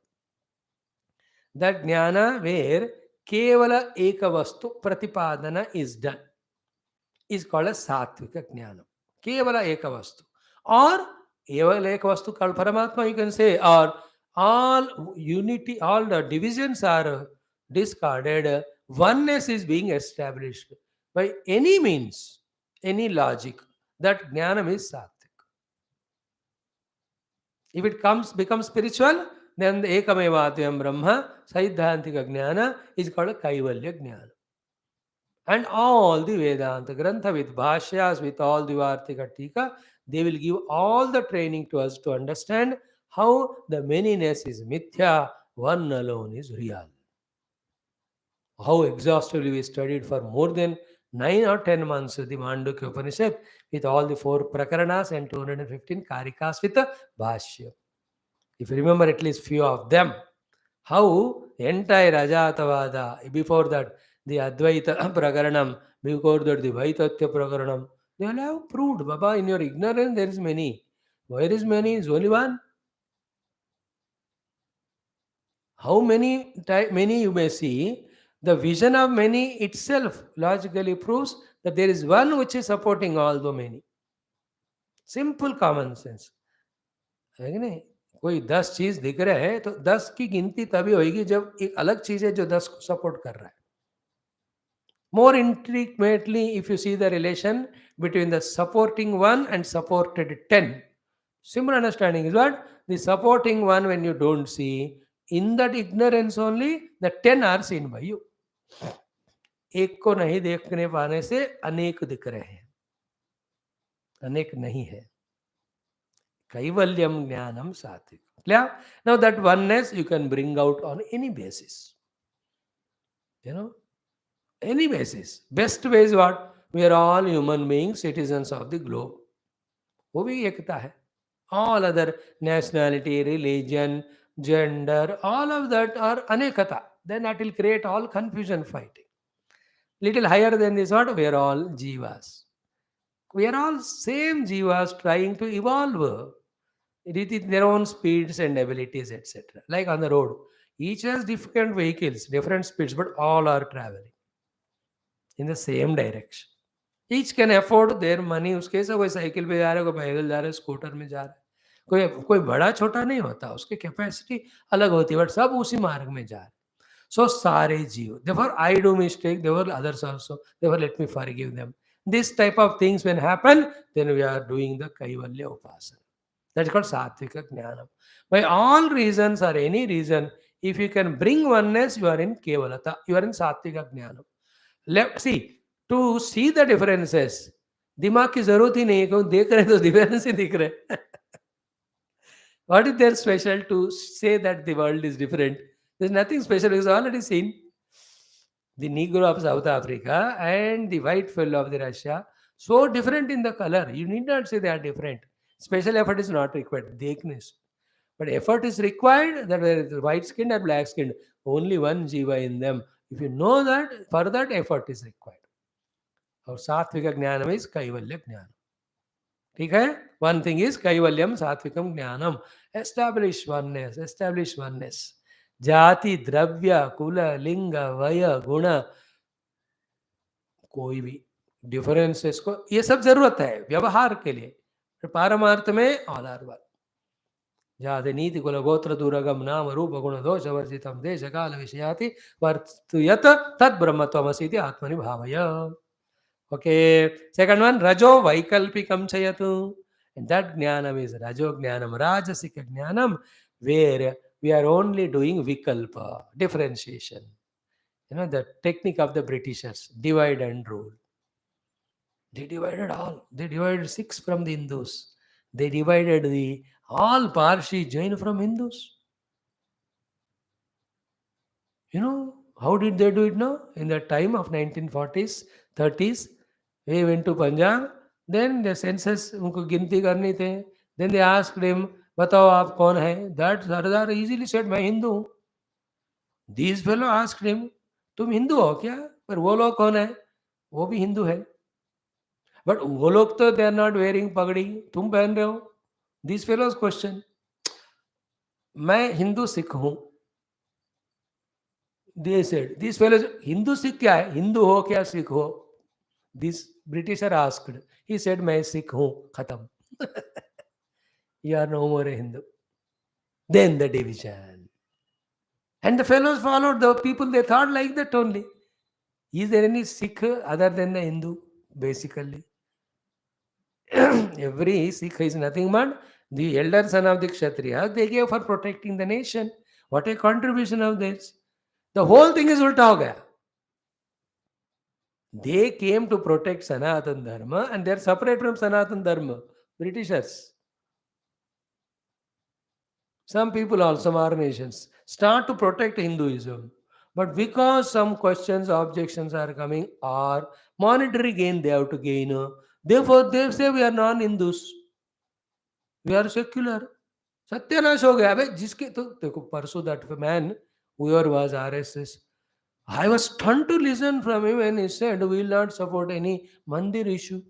दैट ज्ञान वेयर केवल एक वस्तु प्रतिपादन is done is called as satvika jnana. Kevala eka vastu. Or kevala eka vastu called Paramatma, you can say, or all unity, all the divisions are discarded. Oneness is being established by any means, any logic. That jnanam is sattvic. If it becomes spiritual, then the ekamevadhyam brahma, saidhantika jnana is called kaivalya jnana. And all the Vedanta Grantha with Bhashyas, with all the Vartika Tika, they will give all the training to us to understand how the manyness is mithya, one alone is real. How exhaustively we studied for more than 9 or 10 months the Mandukya Upanishad with all the 4 Prakaranas and 215 Karikas with the Bhashya. If you remember at least few of them, how entire Ajatavada, before that the Advaita Prakaranam, before that the Vaitatya Prakaranam, they all have proved, Baba, in your ignorance there is many. Where is many? Is only one. How many you may see, the vision of many itself logically proves that there is one which is supporting all the many. Simple common sense. है कि नहीं? कोई 10 चीज दिख रहे हैं तो 10 की गिनती तभी होगी जब एक अलग चीज है जो 10 को सपोर्ट कर रहा है. More intimately, if you see the relation between the supporting one and supported 10, simple understanding is what? The supporting one, when you don't see, in that ignorance only, the 10 are seen by you. एक को नहीं देखने पाने से अनेक दिख रहे हैं, अनेक नहीं है. Kaivalyam Jnanam Satvik. Yeah? Now that oneness you can bring out on any basis. You know, any basis. Best way is what? We are all human beings, citizens of the globe. वो भी एकता है. All other nationality, religion, gender, all of that are anekata. Then that will create all confusion fighting. Little higher than this, what? We are all jivas. We are all same jivas trying to evolve with their own speeds and abilities, etc. Like on the road, each has different vehicles, different speeds, but all are traveling in the same direction. Each can afford their money. उसके से कोई cycle पे जा रहा है, कोई पैदल जा रहा है, स्कूटर में जा रहा है. कोई कोई बड़ा छोटा नहीं होता, उसकी कैपेसिटी अलग होती है, बट सब उसी मार्ग में जा रहे हैं. So सारे जीव. Therefore, I do mistake. Therefore, others also. Therefore, let me forgive them. This type of things when happen, then we are doing the Kaivalya Upasana. That is called Satvika Jnanam. By all reasons or any reason, if you can bring oneness, you are in Kevalata. You are in Satvika Jnanam. See, to see the differences, दिमाग की जरूरत ही नहीं है, क्यों देख रहे हैं तो डिफरेंस ही दिख रहे हैं. What is there special to say that the world is different? There's nothing special because already seen. The Negro of South Africa and the white fellow of the Russia, so different in the color. You need not say they are different. Special effort is not required. Dekhness. But effort is required that whether it is white skinned or black skinned, only one jiva in them. If you know that, for that effort is required. Our Satvika Jnanam is Kaivalya Jnanam. ठीक है. One thing is Kaivalyam Satvikam Jnanam. Establish oneness. Establish oneness. जाति द्रव्य कुल लिंग वय गुण कोई भी डिफरेंसेस को ये सब जरूरत है व्यवहार के लिए. पारमार्थ में ऑल आर वन. जाति नीति कुल गोत्र दूरगम नाम रूप गुण दोष वर्जितम देश काल विषयाति वर्तुयत तद ब्रह्मत्वमसीति आत्मनि भावय. Okay. Second one, Rajo Vaikalpikam Chayatu. And that Jnanam is Rajo Jnanam, Rajasika Jnanam, where we are only doing Vikalpa, differentiation. You know, the technique of the Britishers, divide and rule. They divided all. They divided 6 from the Hindus. They divided the all Parsi Jain from Hindus. You know, how did they do it now? In the time of 1940s, 30s, we went to Punjab. Then the census उनको गिनती करनी थे. Then they asked him, बताओ आप कौन है? That Sardar easily said, मैं हिंदू हूँ. These fellow asked him, तुम हिंदू हो क्या? पर वो लोग कौन है? वो भी हिंदू है. But वो लोग तो they are not wearing पगड़ी. तुम पहन रहे हो. These fellows question. मैं हिंदू सिख हूँ. They said, these fellows, Hindu Sikh क्या है? हिंदू हो क्या सिख हो? This Britisher asked. He said, मैं सिख हूँ. खत्म. You are no more a Hindu. Then the division. And the fellows followed the people they thought like that only. Is there any Sikh other than the Hindu? Basically. Every Sikh is nothing but the elder son of the Kshatriya. They gave for protecting the nation. What a contribution of this. The whole thing is ulta ho gaya. They came to protect Sanatan Dharma and they are separate from Sanatan Dharma. Britishers. Some people also, our nations, start to protect Hinduism. But because some questions, objections are coming, or monetary gain they have to gain, therefore they say we are non-Hindus. We are secular. सत्यानाश हो गया. अबे जिसके तो देखो परसों that man whoever was RSS, I was stunned to listen from him when he said we will not support any mandir issue.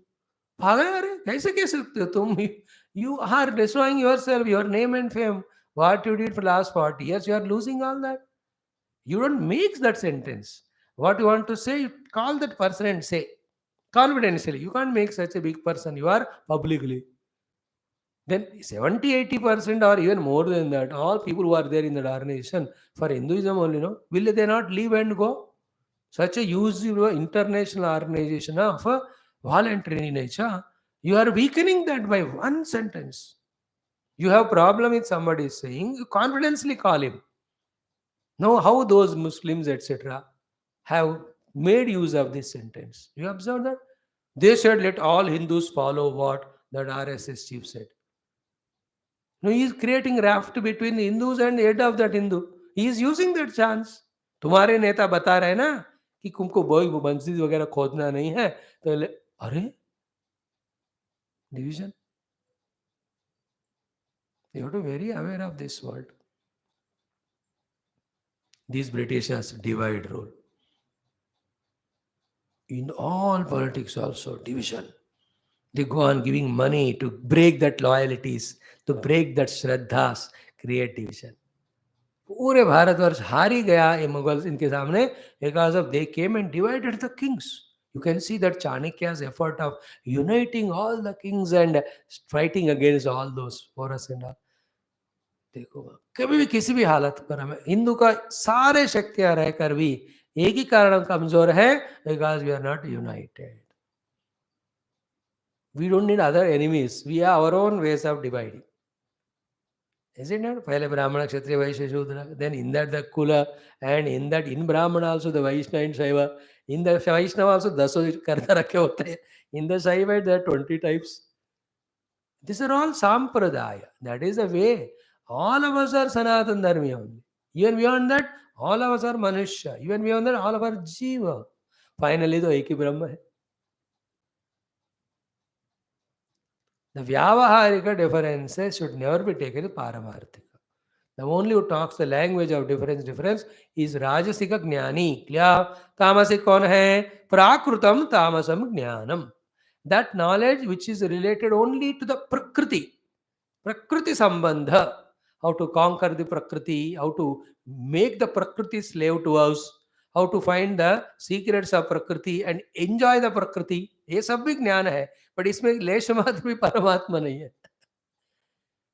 भागा अरे कैसे कह सकते हो तुम? You are destroying yourself, your name and fame. What you did for last 40 years, you are losing all that. You don't make that sentence. What you want to say, you call that person and say confidentially. You can't make such a big person. You are publicly. Then 70-80% or even more than that, all people who are there in the organization for Hinduism only, no, will they not leave and go? Such a huge international organization of voluntary nature, you are weakening that by one sentence. You have problem with somebody saying, you confidently call him. Now, how those Muslims, etc., have made use of this sentence? You observe that? They said, let all Hindus follow what that RSS chief said. No, he is creating raft between the Hindus and the head of that Hindu. He is using that chance. तुम्हारे नेता बता रहे हैं ना कि तुमको वही मस्जिद वगैरह खोदना नहीं है, तो अरे division, you have to be very aware of this world. These Britishers divide rule. In all politics also, division. They go on giving money to break that loyalties, to break that Shraddha's, create division. पूरे भारतवर्ष हार ही गया ये Mughals इनके सामने, because of they came and divided the kings. You can see that Chanakya's effort of uniting all the kings and fighting against all those forests and all. देखो कभी भी किसी भी हालत पर हमें हिंदू का सारे शक्तियां रहकर भी एक ही कारण हम कमजोर है, because we are not united. We don't need other enemies, we are our own ways of dividing. Is it not? पहले ब्राह्मण क्षत्रिय वैश्य शूद्र, then in that the kula, and in that in Brahmana also the Vaishnava and Shaiva. In the Vaishnava also 10 करता रखे होते हैं. In the Shaiva there are 20 types. These are all sampradaya. That is the way. All of us are Sanatan Dharmi only. Even beyond that, all of us are Manushya. Even beyond that, all of us are Jiva. Finally, तो एक ही ब्रह्म है. The Vyavaharika differences should never be taken as Paramarthika. The only who talks the language of difference is Rajasika Jnani. Kya? Tamasik कौन है? Prakrutam Tamasam Jnanam. That knowledge which is related only to the Prakriti Sambandha, how to conquer the Prakriti, how to make the Prakriti slave to us, how to find the secrets of Prakriti and enjoy the Prakriti, ये सब भी ज्ञान है, but इसमें लेश मात्र भी परमात्मा नहीं है.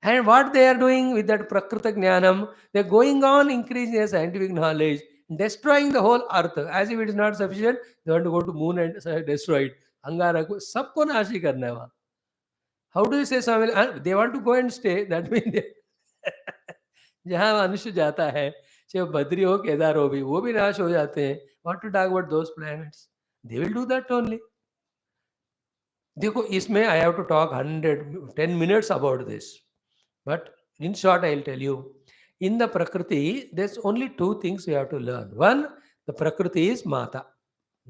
And what they are doing with that Prakrita Jnanam, they are going on increasing their scientific knowledge, destroying the whole earth. As if it is not sufficient, they want to go to moon and destroy it. अंगारा को सबको नाश ही करना है वहाँ. How do you say Swami? They want to go and stay. That means जहाँ मनुष्य जाता है, चाहे वो बद्री हो केदार हो भी, वो भी नाश हो जाते हैं. What to talk about those planets? They will do that only. देखो इसमें I have to talk 10 minutes about this. But in short, I'll tell you, in the Prakriti, there's only 2 things we have to learn. One, the Prakriti is Mata,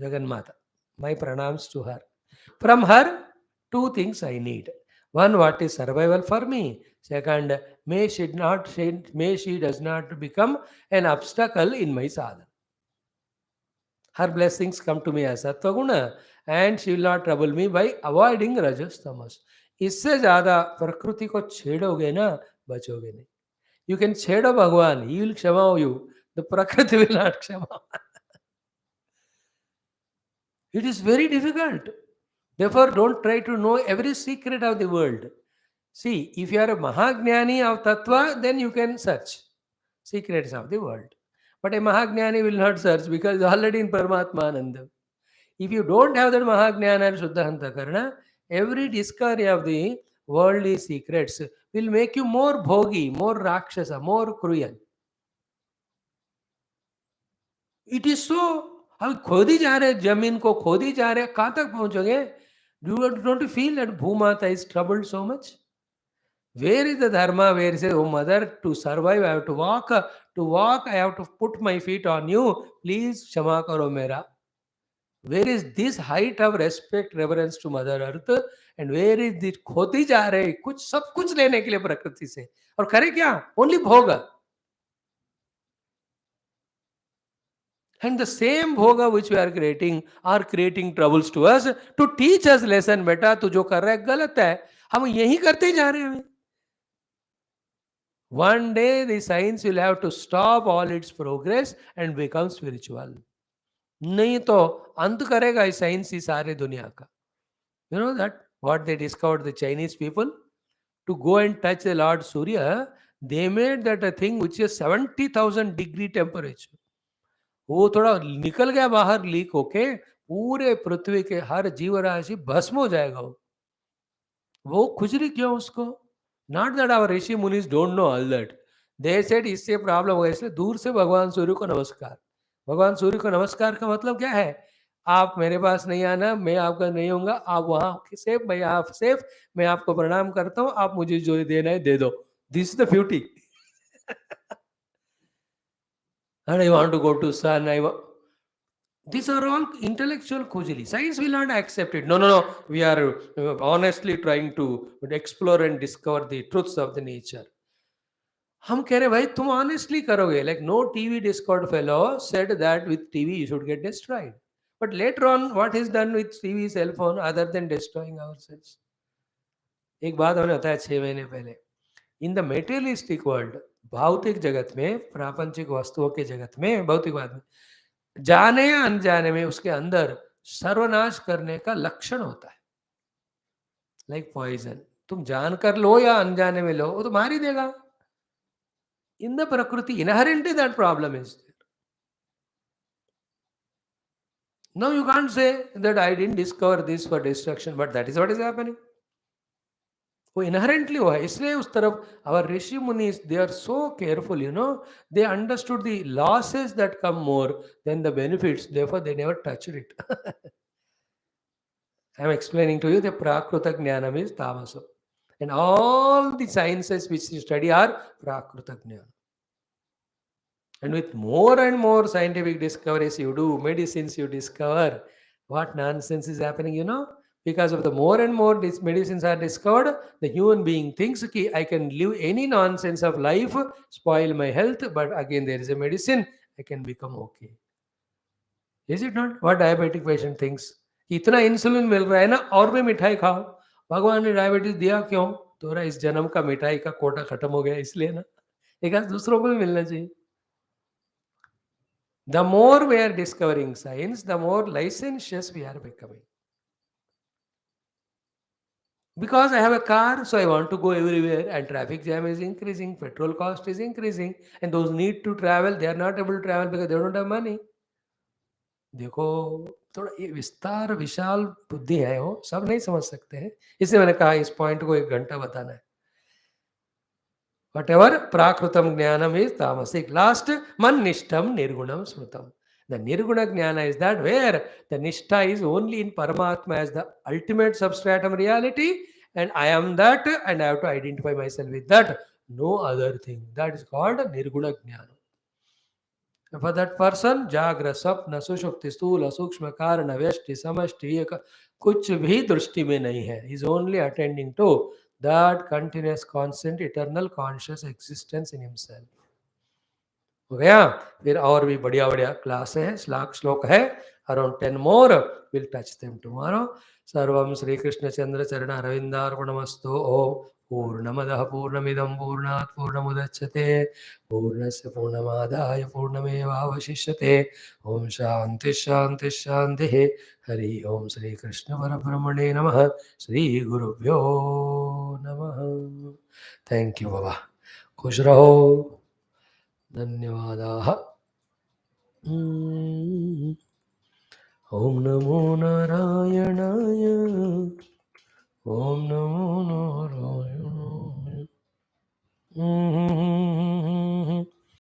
Jagan Mata. My pranams to her. From her, 2 things I need. One, what is survival for me? Second, may she does not become an obstacle in my sadhana. Her blessings come to me as Sattva Guna, and she will not trouble me by avoiding Rajas Tamas. इससे ज़्यादा प्रकृति को छेड़ोगे ना, बचोगे नहीं. You can छेड़ो भगवान, he will क्षमा you. The प्रकृति will not क्षमा. It is very difficult. Therefore, don't try to know every secret of the world. See, if you are a Mahajnani of Tattva, then you can search secrets of the world. But a Mahajnani will not search because already in Paramatma Ananda. If you don't have that Mahajnana and Shuddha Antakarana, every discovery of the worldly secrets will make you more bhogi, more rakshasa, more cruel. It is so. अब खोदी जा रहे जमीन को खोदी जा रहे, कहाँ तक पहुंचोगे? Don't you feel that Bhumata is troubled so much? Where is the dharma? Where is it? Oh mother, to survive I have to walk. To walk I have to put my feet on you. Please क्षमा करो मेरा. Where is this height of respect, reverence to Mother Earth? And where is this खोती जा रहे कुछ सब कुछ लेने के लिए प्रकृति से, और करे क्या? Only bhoga. And the same bhoga which we are creating troubles to us to teach us lesson. बेटा तू जो कर रहा है गलत है, हम यही करते जा रहे हैं. One day the science will have to stop all its progress and become spiritual. नहीं तो अंत करेगा इस साइंस ही सारे दुनिया का. You know that what they discovered, the Chinese people, to go and touch the Lord Surya, they made that a thing which is 70,000 degree temperature. वो थोड़ा निकल गया बाहर लीक होके, पूरे पृथ्वी के हर जीव राशि भस्म हो जाएगा. वो खुजली क्यों उसको? Not that our rishi munis don't know all that. They said इससे प्रॉब्लम होगा, इसलिए दूर से भगवान सूर्य को नमस्कार. भगवान सूर्य को नमस्कार का मतलब क्या है? आप मेरे पास नहीं आना, मैं आपका नहीं होऊंगा, आप वहां सेफ, मैं यहाँ सेफ, मैं आपको प्रणाम करता हूँ, आप मुझे जो देना है दे दो. This is the beauty. And I want to go to sun. These are all intellectual kujili. Science will not accept it. No, no, no. We are honestly trying to explore and discover the truths of the nature. हम कह रहे भाई तुम honestly करोगे. Like no TV Discord fellow said that with TV you should get destroyed. But later on, what is done with TV, cell phone, other than destroying ourselves? एक बात हमने बताया 6 महीने पहले. इन द मेटेरियलिस्टिक वर्ल्ड, भौतिक जगत में, प्रापंचिक वस्तुओं के जगत में, भौतिकवाद में, जाने या अनजाने में उसके अंदर सर्वनाश करने का लक्षण होता है. लाइक पॉइजन, तुम जानकर लो या अनजाने में लो, वो तो मार ही देगा. इन द प्रकृति inherently that problem is. Now you can't say that I didn't discover this for destruction, but that is what is happening. वो इनहेरेंटली हुआ है, इसलिए उस तरफ our rishi munis, they are so careful, they understood the losses that come more than the benefits, therefore they never touched it. I am explaining to you the prakruta jnanam is tamasam, and all the sciences which you study are prakruta jnana. And with more and more scientific discoveries you do, medicines you discover, what nonsense is happening, because of the more and more these medicines are discovered, the human being thinks, okay, I can live any nonsense of life, spoil my health, but again there is a medicine, I can become okay. Is it not? What diabetic patient thinks? कि इतना insulin मिल रहा है ना, और भी मिठाई खाओ. भगवान ने डायबिटीज दिया क्यों? तोरा इस जन्म का मिठाई का कोटा खत्म हो गया इसलिए ना. एक आज दूसरों को भी मिलना चाहिए. The more we are discovering science, the more licentious we are becoming. Because I have a car, so I want to go everywhere, and traffic jam is increasing, petrol cost is increasing, and those need to travel, they are not able to travel because they don't have money. देखो, थोड़ा ये विस्तार विशाल बुद्धि है, वो सब नहीं समझ सकते हैं. इसलिए मैंने कहा इस पॉइंट को 1 घंटा बताना है. Whatever prakrutam jnanam is tamasic. Last, man nishtam nirgunam smrutam. The nirguna jnana is that where the nishtha is only in Paramatma as the ultimate substratum reality, and I am that, and I have to identify myself with that, no other thing. That is called nirguna jnana. And for that person, jagra, sapna, sushupti, stula, sukshma, karana, vyashti, samashti, कुछ भी दृष्टि में नहीं है. He is only attending to that continuous, constant, eternal, conscious existence in himself. हो गया. फिर और भी बढ़िया बढ़िया क्लास है, श्लोक है, around 10 more. We'll touch them tomorrow. सर्वं श्री कृष्ण चंद्र चरण अरविंदार्पणमस्तु. ओम पूर्णमदः पूर्णमिदं पूर्णात् पूर्णमुदच्यते पूर्णस्य पूर्णमादाय पूर्णमेवावशिष्यते. ओम शांति शांति शांति. हरि ओम. श्री कृष्ण परब्रह्मणे नमः. श्री गुरुभ्यो नमः. थैंक यू बाबा. खुश रहो. धन्यवादाः. ओम नमो नारायणाय. ओम नमो नारायणाय.